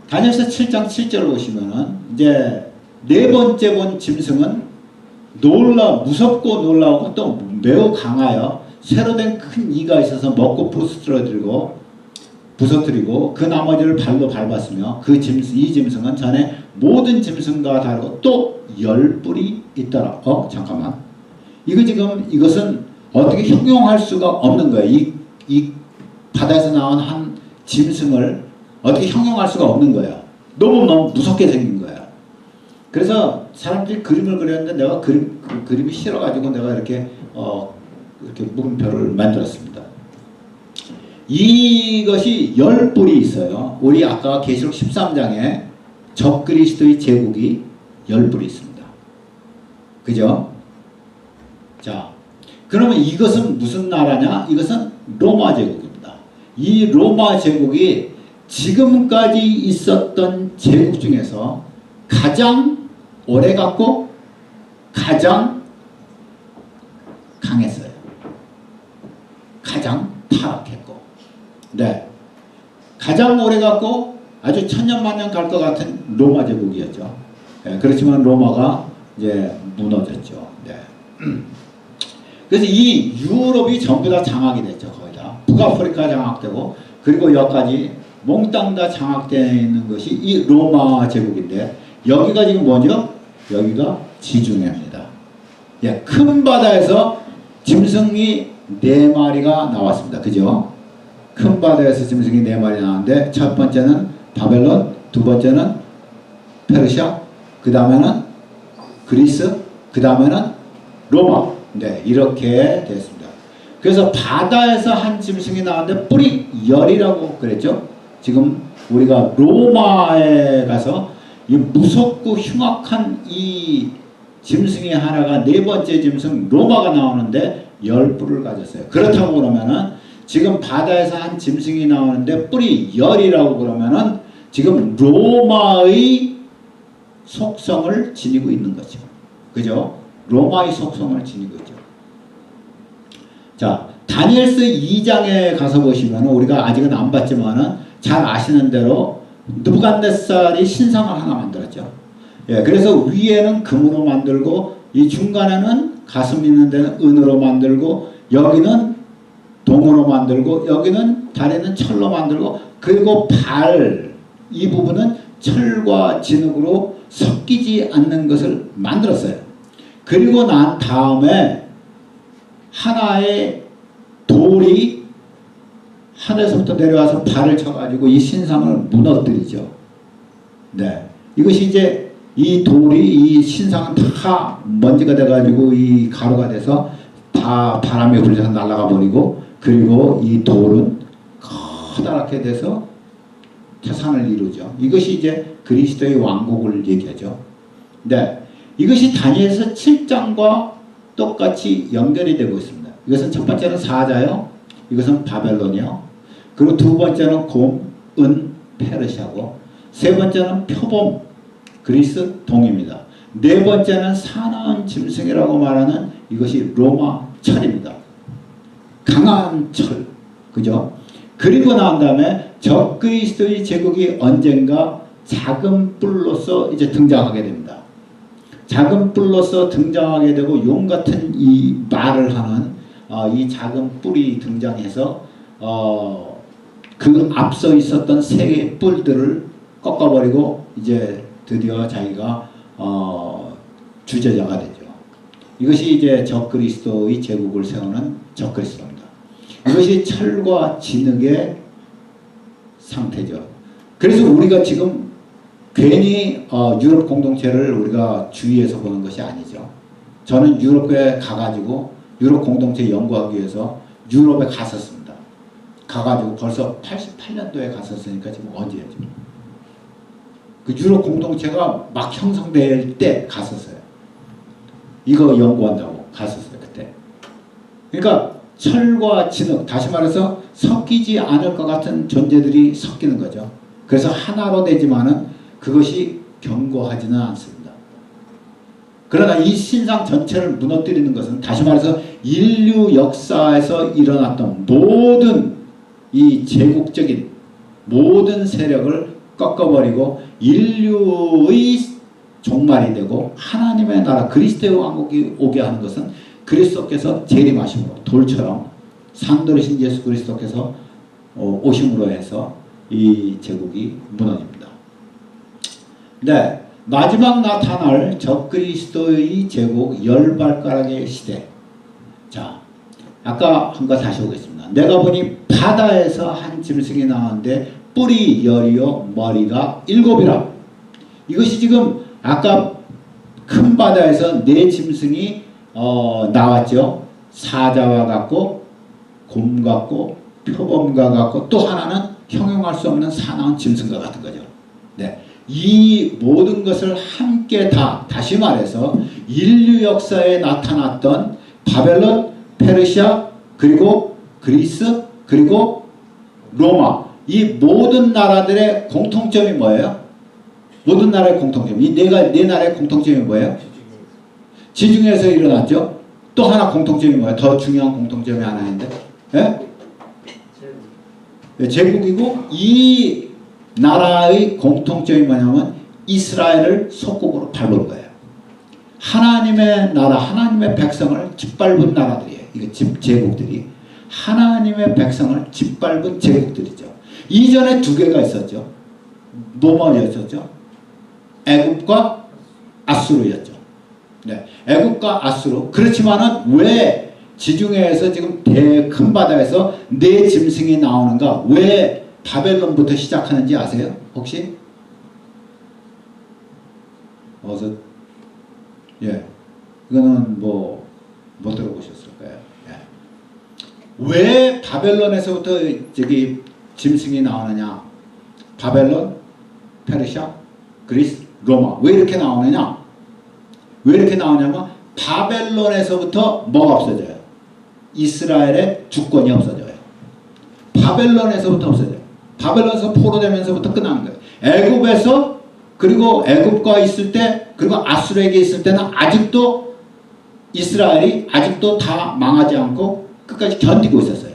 다니엘서 7장 7절을 보시면은 이제 네 번째 본 짐승은 무섭고 놀라우고 또 매우 강하여 새로 된 큰 이가 있어서 먹고 부서뜨리고 그 나머지를 발로 밟았으며 이 짐승은 전에 모든 짐승과 다르고 또 10뿔이 있더라. 잠깐만. 이것은 어떻게 형용할 수가 없는 거예요. 이 바다에서 나온 한 짐승을 어떻게 형용할 수가 없는 거예요. 너무 무섭게 생긴 거예요. 그래서 사람들이 그림을 그렸는데 내가 그림이 싫어가지고 내가 이렇게 이렇게 물음표를 만들었습니다. 이것이 10뿔이 있어요. 우리 아까 계시록 13장에 적그리스도의 제국이 10뿔이 있습니다. 그죠? 자, 그러면 이것은 무슨 나라냐? 이것은 로마 제국입니다. 이 로마 제국이 지금까지 있었던 제국 중에서 가장 오래갔고 가장 강했어요. 가장 타락했고, 네, 가장 오래갔고 아주 천년만년 갈 것 같은 로마 제국이었죠. 네, 그렇지만 로마가 이제 무너졌죠. 네. 그래서 이 유럽이 전부 다 장악이 됐죠. 거의 다 북아프리카 장악되고, 그리고 여기까지 몽땅 다 장악되어 있는 것이 이 로마 제국인데, 여기가 지금 뭐죠? 여기가 지중해입니다. 예, 큰 바다에서 짐승이 4마리가 나왔습니다. 그죠? 큰 바다에서 짐승이 4마리 나왔는데, 첫 번째는 바벨론, 두 번째는 페르시아, 그 다음에는 그리스, 그 다음에는 로마. 네, 이렇게 됐습니다. 그래서 바다에서 한 짐승이 나왔는데 뿔이 열이라고 그랬죠. 지금 우리가 로마에 가서 이 무섭고 흉악한 이 짐승이 하나가, 네 번째 짐승 로마가 나오는데 10뿔을 가졌어요. 그렇다고 그러면은 지금 바다에서 한 짐승이 나오는데 뿔이 열이라고 그러면은 지금 로마의 속성을 지니고 있는 거죠. 그죠? 로마의 속성을 지니고 있죠. 자, 다니엘서 2장에 가서 보시면, 우리가 아직은 안 봤지만은 잘 아시는 대로 느부갓네살이 신상을 하나 만들었죠. 예, 그래서 위에는 금으로 만들고, 이 중간에는 가슴 있는 데는 은으로 만들고, 여기는 동으로 만들고, 여기는 다리는 철로 만들고, 그리고 발, 이 부분은 철과 진흙으로 섞이지 않는 것을 만들었어요. 그리고 난 다음에 하나의 돌이 하늘에서부터 내려와서 발을 쳐가지고 이 신상을 무너뜨리죠. 네, 이것이 이제 이 돌이, 이 신상은 다 먼지가 돼가지고 이 가루가 돼서 다 바람에 불려서 날아가 버리고, 그리고 이 돌은 커다랗게 돼서 태산을 이루죠. 이것이 이제 그리스도의 왕국을 얘기하죠. 네, 이것이 다니엘서 7장과 똑같이 연결이 되고 있습니다. 이것은 첫 번째는 사자요, 이것은 바벨론이요, 그리고 두 번째는 곰, 은, 페르시아고, 세 번째는 표범, 그리스, 동입니다. 네 번째는 사나운 짐승이라고 말하는 이것이 로마 철입니다. 강한 철, 그죠? 그리고 난 다음에 적그리스도의 제국이 언젠가 작은 뿔로서 이제 등장하게 됩니다. 작은 뿔로서 등장하게 되고, 용 같은 이 말을 하는 이 작은 뿔이 등장해서 그 앞서 있었던 세 개의 뿔들을 꺾어버리고 이제 드디어 자기가 주제자가 되죠. 이것이 이제 적그리스도의 제국을 세우는 적그리스도입니다. 이것이 철과 진흙의 상태죠. 그래서 우리가 지금 괜히 유럽 공동체를 우리가 주위에서 보는 것이 아니죠. 저는 유럽에 가가지고 유럽 공동체 연구하기 위해서 유럽에 갔었습니다. 가가지고 벌써 88년도에 갔었으니까 지금 언제죠? 그 유럽 공동체가 막 형성될 때 갔었어요. 이거 연구한다고 갔었어요, 그때. 그러니까 철과 진흙, 다시 말해서 섞이지 않을 것 같은 존재들이 섞이는 거죠. 그래서 하나로 되지만은 그것이 견고하지는 않습니다. 그러나 이 신상 전체를 무너뜨리는 것은, 다시 말해서 인류 역사에서 일어났던 모든 이 제국적인 모든 세력을 꺾어버리고 인류의 종말이 되고 하나님의 나라 그리스도의 왕국이 오게 하는 것은 그리스도께서 재림하심으로, 돌처럼 상도르신 예수 그리스도께서 오심으로 해서 이 제국이 무너집니다. 네, 마지막 나타날 적그리스도의 제국 10발가락의 시대. 자, 아까 한 거 다시 오겠습니다. 내가 보니 바다에서 한 짐승이 나왔는데 뿔이 열이요 머리가 7이라. 이것이 지금 아까 큰 바다에서 네 짐승이 나왔죠. 사자와 같고 곰 같고 표범과 같고 또 하나는 형용할 수 없는 사나운 짐승과 같은 거죠. 네. 이 모든 것을 함께 다시 말해서 인류 역사에 나타났던 바벨론, 페르시아, 그리고 그리스, 그리고 로마, 이 모든 나라들의 공통점이 뭐예요? 모든 나라의 공통점. 이 네 나라의 공통점이 뭐예요? 지중해에서 일어났죠. 또 하나 공통점이 뭐예요? 더 중요한 공통점이 하나 있는데, 예? 제국이고, 이 나라의 공통점이 뭐냐면 이스라엘을 속국으로 밟은 거예요. 하나님의 나라, 하나님의 백성을 짓밟은 나라들이에요. 이거 제국들이. 하나님의 백성을 짓밟은 제국들이죠. 이전에 두 개가 있었죠. 뭐였었죠? 애굽과 아수르였죠. 네, 애굽과 아수르. 그렇지만은 왜 지중해에서 지금 큰 바다에서 네 짐승이 나오는가? 왜 바벨론부터 시작하는지 아세요? 혹시? 어서 예, 이거는 못 들어보셨을 거예요. 예. 왜 바벨론에서부터 저기 짐승이 나오느냐? 바벨론, 페르시아, 그리스, 로마. 왜 이렇게 나오느냐? 왜 이렇게 나오냐면 바벨론에서부터 뭐가 없어져요? 이스라엘의 주권이 없어져요. 바벨론에서부터 없어져요. 바벨론에서 포로되면서부터 끝나는 거예요. 애굽에서, 그리고 애굽과 있을 때, 그리고 아수르에게 있을 때는 아직도 이스라엘이 아직도 다 망하지 않고 끝까지 견디고 있었어요.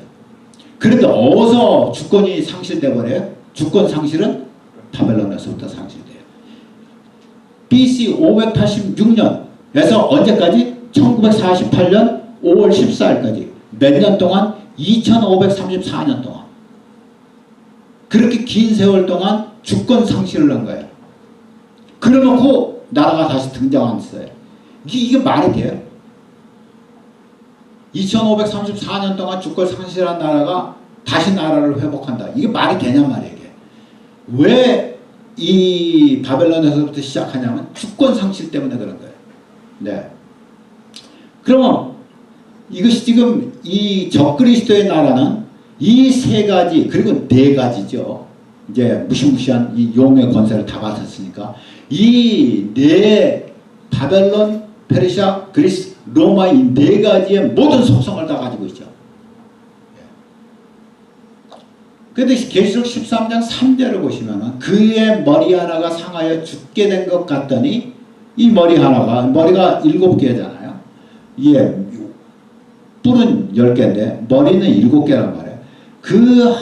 그런데 어디서 주권이 상실돼 버려요? 주권 상실은 바벨론에서부터 상실돼요. BC 586년에서 언제까지? 1948년 5월 14일까지 몇 년 동안? 2534년 동안. 그렇게 긴 세월 동안 주권 상실을 한 거예요. 그래놓고 나라가 다시 등장했어요. 이게 말이 돼요? 2534년 동안 주권 상실한 나라가 다시 나라를 회복한다. 이게 말이 되냔 말이에요. 이게. 왜 이 바벨론에서부터 시작하냐면 주권 상실 때문에 그런 거예요. 네. 그러면 이것이 지금 이 적그리스도의 나라는 이 세 가지, 그리고 네 가지죠. 이제 무시무시한 이 용의 권세를 다 받았으니까 이 네 바벨론, 페르시아, 그리스, 로마 이 네 가지의 모든 속성을 다 가지고 있죠. 그런데 계시록 13장 3절을 보시면은 그의 머리 하나가 상하여 죽게 된 것 같더니 이 머리가 7개잖아요. 이게 뿔은 10개인데 머리는 7개란 말이에요. 그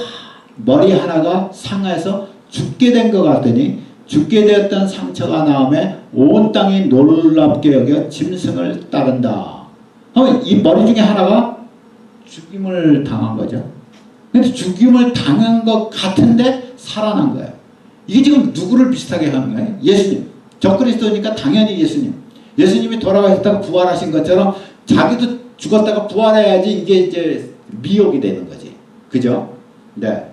머리 하나가 상해서 죽게 된 것 같더니 죽게 되었던 상처가 나오매 온 땅이 놀랍게 여겨 짐승을 따른다. 이 머리 중에 하나가 죽임을 당한 거죠. 근데 죽임을 당한 것 같은데 살아난 거예요. 이게 지금 누구를 비슷하게 하는 거예요? 예수님. 적그리스도니까 당연히 예수님. 예수님이 돌아가셨다가 부활하신 것처럼 자기도 죽었다가 부활해야지 이게 이제 미혹이 되는 거지. 그죠? 네.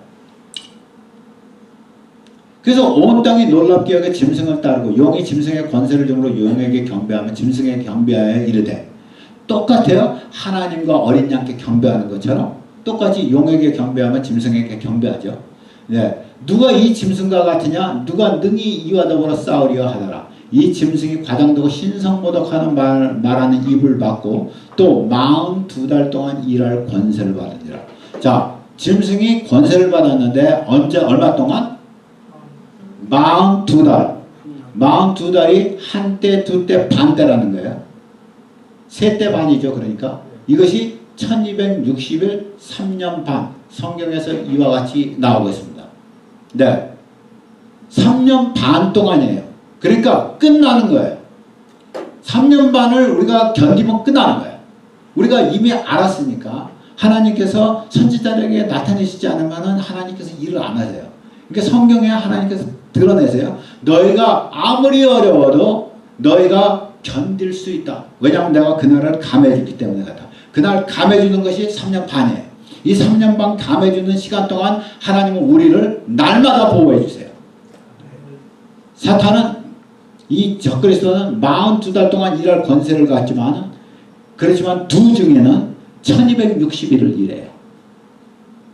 그래서 온 땅이 놀랍게 여겨 짐승을 따르고 용이 짐승의 권세를 주므로 용에게 경배하며 짐승에 경배하여 이르되. 똑같아요. 하나님과 어린 양께 경배하는 것처럼 똑같이 용에게 경배하면 짐승에게 경배하죠. 네. 누가 이 짐승과 같으냐? 누가 능히 이와 더불어 싸우리여 하더라. 이 짐승이 과장되고 신성모독하는 말하는 입을 받고 또 42달 동안 일할 권세를 받으니라. 자, 짐승이 권세를 받았는데 언제 얼마 동안? 42달. 42달이 한때, 두때, 반때라는 거예요. 세 때 반이죠. 그러니까 이것이 1260일 3년 반. 성경에서 이와 같이 나오고 있습니다. 네. 3년 반 동안이에요. 그러니까 끝나는 거예요. 3년 반을 우리가 견디면 끝나는 거예요. 우리가 이미 알았으니까 하나님께서 선지자에게 나타내시지 않으면 하나님께서 일을 안 하세요. 그러니까 성경에 하나님께서 드러내세요. 너희가 아무리 어려워도 너희가 견딜 수 있다. 왜냐하면 내가 그날을 감해주기 때문에 그렇다. 그날 감해주는 것이 3년 반이에요. 이 3년 반 감해주는 시간 동안 하나님은 우리를 날마다 보호해 주세요. 사탄은 이 적그리스도는 42달 동안 일할 권세를 갖지만 그렇지만 두 중에는 1260일을 일해요.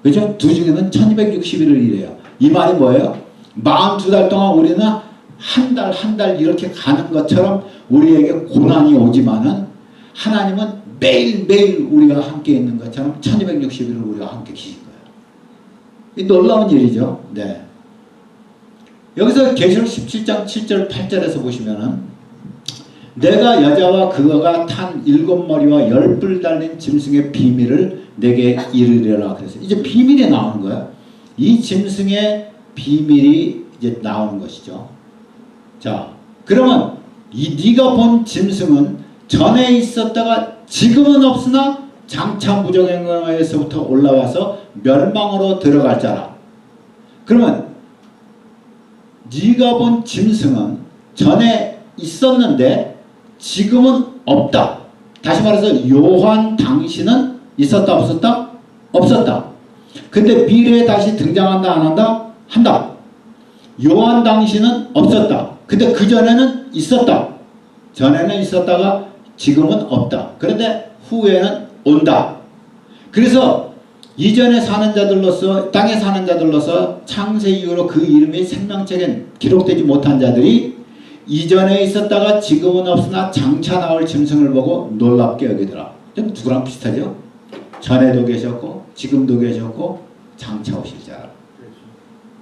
그죠? 두 중에는 1260일을 일해요. 이 말이 뭐예요? 42달 동안 우리는 한 달 이렇게 가는 것처럼 우리에게 고난이 오지만은 하나님은 매일매일 우리가 함께 있는 것처럼 1260일을 우리가 함께 계신 거예요. 이 놀라운 일이죠. 네. 여기서 계시록 17장 7절 8절에서 보시면은 내가 여자와 그가 탄 7머리와 10뿔 달린 짐승의 비밀을 내게 이르리라 그랬어요. 이제 비밀이 나오는 거예요. 이 짐승의 비밀이 이제 나오는 것이죠. 자, 그러면 이 네가 본 짐승은 전에 있었다가 지금은 없으나 장차 무정행에서부터 올라와서 멸망으로 들어갈 자라. 그러면 네가 본 짐승은 전에 있었는데 지금은 없다. 다시 말해서 요한 당시는 있었다 없었다? 없었다. 근데 미래에 다시 등장한다 안 한다? 한다. 요한 당시는 없었다. 근데 그전에는 있었다. 전에는 있었다가 지금은 없다. 그런데 후에는 온다. 그래서 이전에 사는 자들로서 땅에 사는 자들로서 창세 이후로 그 이름이 생명책에 기록되지 못한 자들이 이전에 있었다가 지금은 없으나 장차 나올 짐승을 보고 놀랍게 여기더라. 누구랑 비슷하죠? 전에도 계셨고 지금도 계셨고 장차 오실 자라.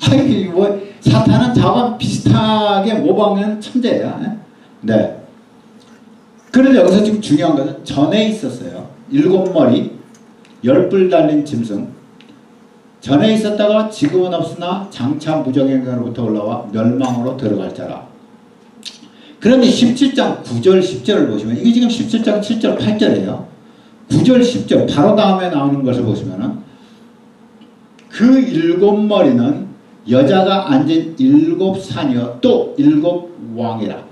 아이 뭐 사탄은 자와 비슷하게 모방하는 천재야. 네. 그런데 여기서 지금 중요한 것은 전에 있었어요. 7머리 10뿔 달린 짐승. 전에 있었다가 지금은 없으나 장차 무정행으로부터 올라와 멸망으로 들어갈 자라. 그런데 17장 9절 10절을 보시면 이게 지금 17장 7절 8절이에요. 9절 10절 바로 다음에 나오는 것을 보시면은 그 7머리는 여자가 앉은 7산이요 또 7왕이라.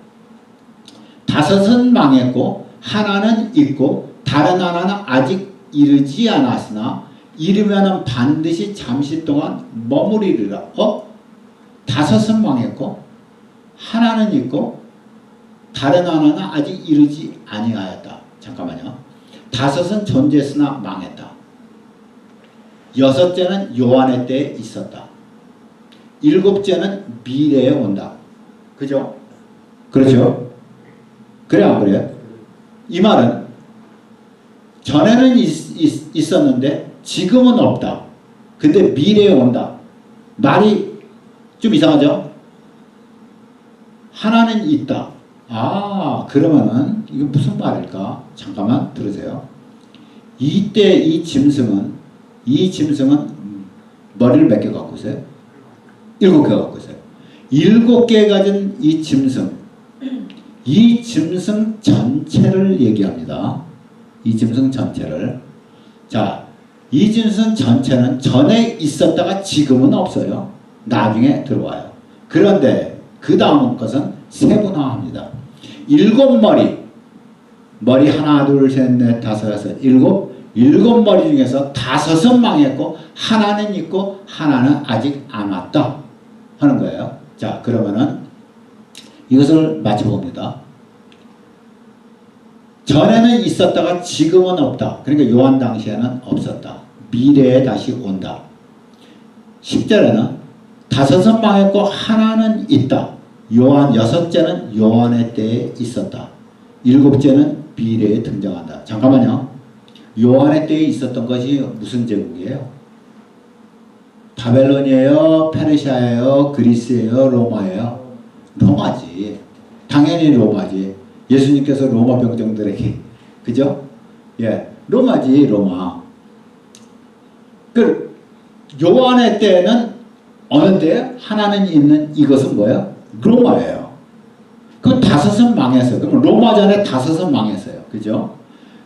5은 망했고 하나는 있고 다른 하나는 아직 이르지 않았으나 이르면은 반드시 잠시 동안 머무리리라. 5은 망했고 하나는 있고 다른 하나는 아직 이르지 아니하였다. 잠깐만요. 5은 존재했으나 망했다. 6째는 요한의 때에 있었다. 7째는 미래에 온다. 그죠? 그렇죠? 그래 안 그래요? 이 말은 전에는 있었는데 지금은 없다. 근데 미래에 온다. 말이 좀 이상하죠? 하나는 있다. 아, 그러면은 이게 무슨 말일까? 잠깐만 들으세요. 이때 이 짐승은 머리를 몇 개 갖고 있어요? 7개 갖고 있어요. 7개 가진 이 짐승 전체를 얘기합니다. 이 짐승 전체를. 자, 이 짐승 전체는 전에 있었다가 지금은 없어요. 나중에 들어와요. 그런데 그 다음 것은 세분화합니다. 7머리, 머리 하나, 둘, 셋, 넷, 다섯, 여섯, 7머리 중에서 5은 망했고 하나는 있고 하나는 아직 안 왔다 하는 거예요. 자, 그러면은 이것을 맞춰봅니다. 전에는 있었다가 지금은 없다. 그러니까 요한 당시에는 없었다. 미래에 다시 온다. 10절에는 5은 망했고 하나는 있다. 요한 6째는 요한의 때에 있었다. 7째는 미래에 등장한다. 잠깐만요. 요한의 때에 있었던 것이 무슨 제국이에요? 바벨론이에요? 페르시아예요? 그리스예요? 로마예요? 로마지. 당연히 로마지. 예수님께서 로마 병정들에게, 그죠? 예, 로마지, 로마. 그 요한의 때는 어느 때 하나는 있는 이것은 뭐예요? 로마예요. 그 5은 망했어요. 그럼 로마 전에 5은 망했어요. 그죠?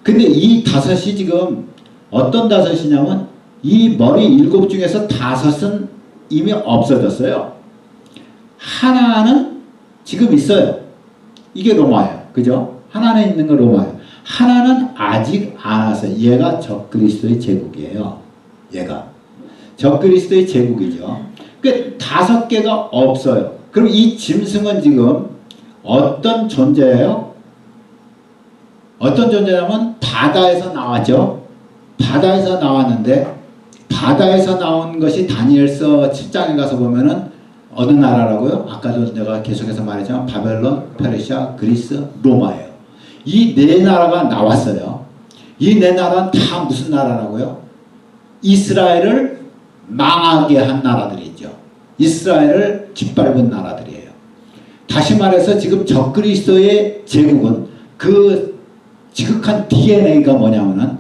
근데 이 5이 지금 어떤 5이냐면 이 머리 7 중에서 5은 이미 없어졌어요. 하나는 지금 있어요. 이게 로마예요. 그죠? 하나는 있는 거 로마예요. 하나는 아직 안 왔어요. 얘가 적그리스도의 제국이에요. 얘가 적그리스도의 제국이죠. 그 5개가 없어요. 그럼 이 짐승은 지금 어떤 존재예요? 어떤 존재냐면 바다에서 나왔죠. 바다에서 나왔는데 바다에서 나온 것이 다니엘서 7장에 가서 보면은 어느 나라라고요? 아까도 내가 계속해서 말했지만 바벨론, 페르시아, 그리스, 로마예요. 이 네 나라가 나왔어요. 이 네 나라는 다 무슨 나라라고요? 이스라엘을 망하게 한 나라들이죠. 이스라엘을 짓밟은 나라들이에요. 다시 말해서 지금 적그리스도의 제국은 그 지극한 DNA가 뭐냐면은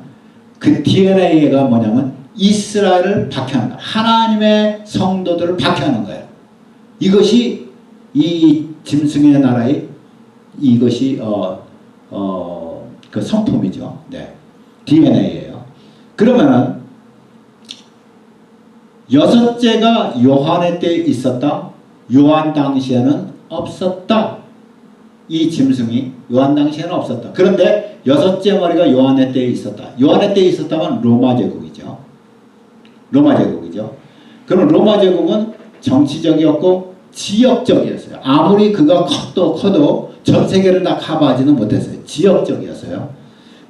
그 DNA가 뭐냐면 이스라엘을 박해하는 거예요. 하나님의 성도들을 박해하는 거예요. 이것이 이 짐승의 나라의 이것이 그 성품이죠. 네. DNA예요. 그러면은 여섯째가 요한의 때에 있었다. 요한 당시에는 없었다. 이 짐승이 요한 당시에는 없었다. 그런데 여섯째 머리가 요한의 때에 있었다. 요한의 때에 있었다면 로마 제국이죠. 로마 제국이죠. 그럼 로마 제국은 정치적이었고 지역적이었어요. 아무리 그가 커도 전 세계를 다 커버하지는 못했어요. 지역적이었어요.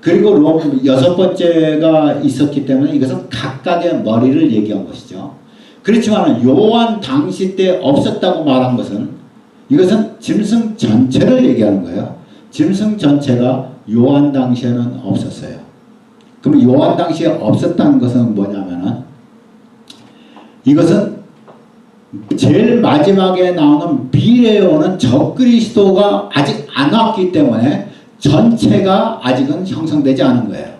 그리고 여섯 번째가 있었기 때문에 이것은 각각의 머리를 얘기한 것이죠. 그렇지만 요한 당시 때 없었다고 말한 것은 이것은 짐승 전체를 얘기하는 거예요. 짐승 전체가 요한 당시에는 없었어요. 그럼 요한 당시에 없었다는 것은 뭐냐면은 이것은 제일 마지막에 나오는 미래에 오는 적그리스도가 아직 안 왔기 때문에 전체가 아직은 형성되지 않은 거예요.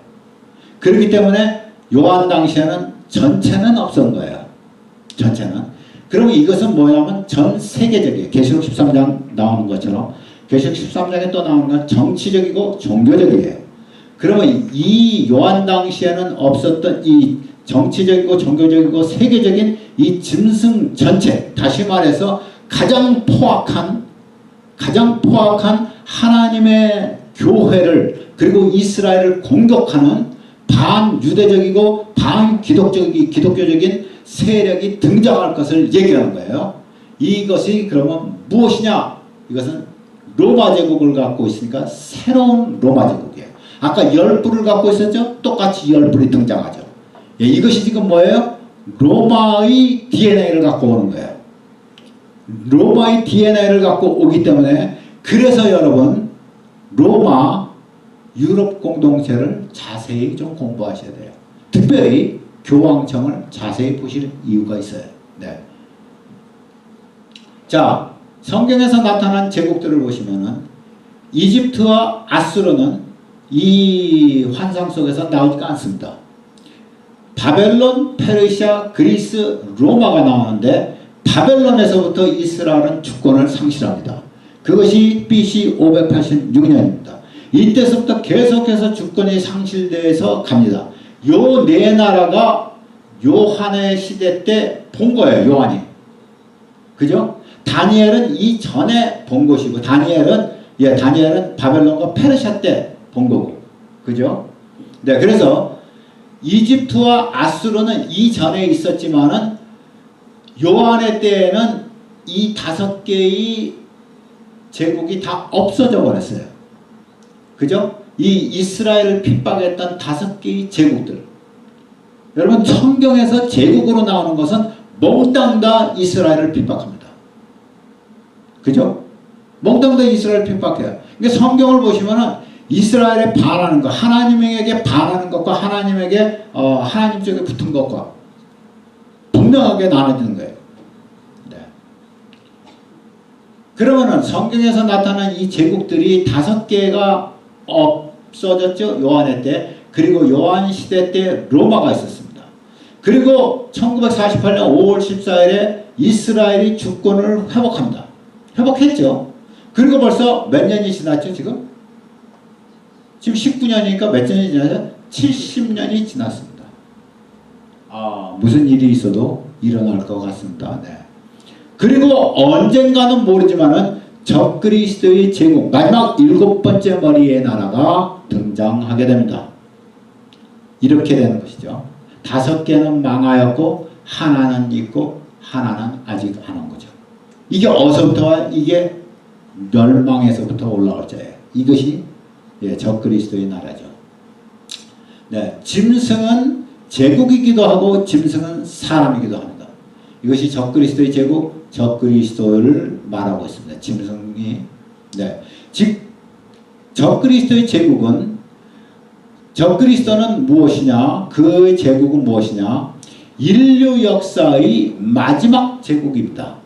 그렇기 때문에 요한 당시에는 전체는 없었던 거예요. 전체는. 그러면 이것은 뭐냐면 전 세계적이에요. 계시록 13장 나오는 것처럼 계시록 13장에 또 나오는 건 정치적이고 종교적이에요. 그러면 이 요한 당시에는 없었던 이 정치적이고 종교적이고 세계적인 이 짐승 전체, 다시 말해서 가장 포악한 하나님의 교회를 그리고 이스라엘을 공격하는 반유대적이고 반기독교적인 세력이 등장할 것을 얘기하는 거예요. 이것이 그러면 무엇이냐? 이것은 로마 제국을 갖고 있으니까 새로운 로마 제국이에요. 아까 10뿔을 갖고 있었죠? 똑같이 10뿔이 등장하죠. 예, 이것이 지금 뭐예요? 로마의 DNA를 갖고 오는 거예요. 로마의 DNA를 갖고 오기 때문에 그래서 여러분 로마 유럽 공동체를 자세히 좀 공부하셔야 돼요. 특별히 교황청을 자세히 보실 이유가 있어요. 네. 자, 성경에서 나타난 제국들을 보시면은 이집트와 아수르는 이 환상 속에서 나오지가 않습니다. 바벨론, 페르시아, 그리스, 로마가 나오는데 바벨론에서부터 이스라엘은 주권을 상실합니다. 그것이 BC 586년입니다. 이때서부터 계속해서 주권이 상실돼서 갑니다. 요 네 나라가 요한의 시대 때 본 거예요. 요한이. 그죠? 다니엘은 이전에 본 것이고 다니엘은 바벨론과 페르시아 때 본 거고. 그죠? 네, 그래서 이집트와 아수르는 이전에 있었지만은 요한의 때에는 이 5개의 제국이 다 없어져 버렸어요. 그죠? 이 이스라엘을 핍박했던 5개의 제국들. 여러분 성경에서 제국으로 나오는 것은 몽땅 다 이스라엘을 핍박합니다. 그죠? 몽땅 다 이스라엘을 핍박해요. 그러니까 성경을 보시면은 이스라엘에 반하는 것, 하나님에게 반하는 것과 하나님에게 하나님 쪽에 붙은 것과 분명하게 나눠지는 거예요. 네. 그러면은 성경에서 나타난 이 제국들이 5개가 없어졌죠. 요한의 때. 그리고 요한 시대 때 로마가 있었습니다. 그리고 1948년 5월 14일에 이스라엘이 주권을 회복합니다. 회복했죠. 그리고 벌써 몇 년이 지났죠, 지금? 지금 19년이니까 몇 년이 지나죠? 70년이 지났습니다. 무슨 일이 있어도 일어날 것 같습니다. 네. 그리고 언젠가는 모르지만은 적그리스도의 제국, 마지막 7번째 머리의 나라가 등장하게 됩니다. 이렇게 되는 것이죠. 5개는 망하였고 하나는 있고 하나는 아직 안 온 거죠. 이게 어디서부터 이게 멸망에서부터 올라올 자예요. 이것이 예, 적그리스도의 나라죠. 네, 짐승은 제국이기도 하고 짐승은 사람이기도 합니다. 이것이 적그리스도의 제국, 적그리스도를 말하고 있습니다. 짐승이 네, 즉 적그리스도의 제국은 적그리스도는 무엇이냐? 그 제국은 무엇이냐? 인류 역사의 마지막 제국입니다.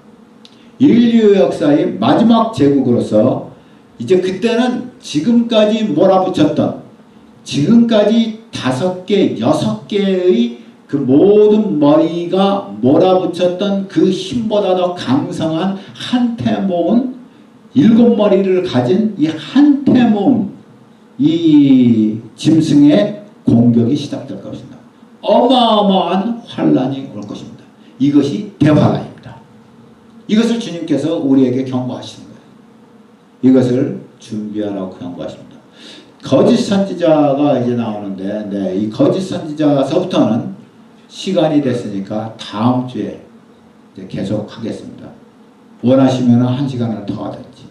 인류 역사의 마지막 제국으로서 이제 그때는 지금까지 몰아붙였던 지금까지 5개, 6개의 그 모든 머리가 몰아붙였던 그 힘보다 더 강성한 한테 모은 7머리를 가진 이 한테 모은 이 짐승의 공격이 시작될 것입니다. 어마어마한 환란이 올 것입니다. 이것이 대환란입니다. 이것을 주님께서 우리에게 경고하시는 거예요. 이것을 준비하라고 경고하십니다. 거짓 선지자가 이제 나오는데, 네, 이 거짓 선지자서부터는 시간이 됐으니까 다음 주에 이제 계속 하겠습니다. 원하시면 1시간을 더 하든지.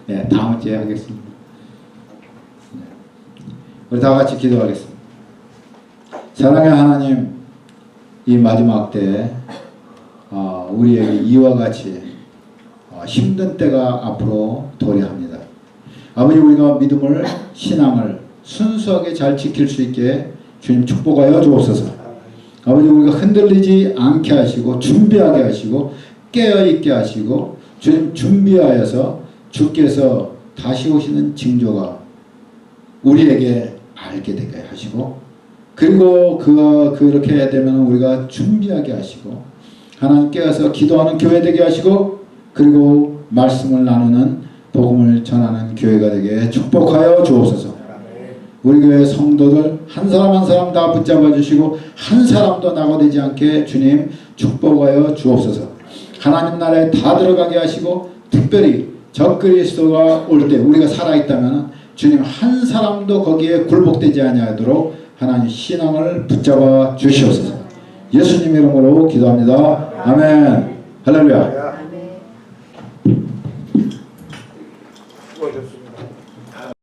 네, 다음 주에 하겠습니다. 네. 우리 다 같이 기도하겠습니다. 사랑의 하나님, 이 마지막 때에 우리에게 이와 같이 힘든 때가 앞으로 도래합니다. 아버지, 우리가 믿음을, 신앙을 순수하게 잘 지킬 수 있게 주님 축복하여 주옵소서. 아버지, 우리가 흔들리지 않게 하시고 준비하게 하시고 깨어있게 하시고 주님 준비하여서 주께서 다시 오시는 징조가 우리에게 알게 되게 하시고, 그리고 그렇게 되면 우리가 준비하게 하시고 하나님께 와서 기도하는 교회 되게 하시고, 그리고 말씀을 나누는 복음을 전하는 교회가 되게 축복하여 주옵소서. 우리 교회 성도들 한 사람 한 사람 다 붙잡아 주시고 한 사람도 낙오되지 않게 주님 축복하여 주옵소서. 하나님 나라에 다 들어가게 하시고, 특별히 적그리스도가 올 때 우리가 살아있다면 주님 한 사람도 거기에 굴복되지 아니하도록 하나님 신앙을 붙잡아 주시옵소서. 예수님 이름으로 기도합니다. 아멘. 할렐루야.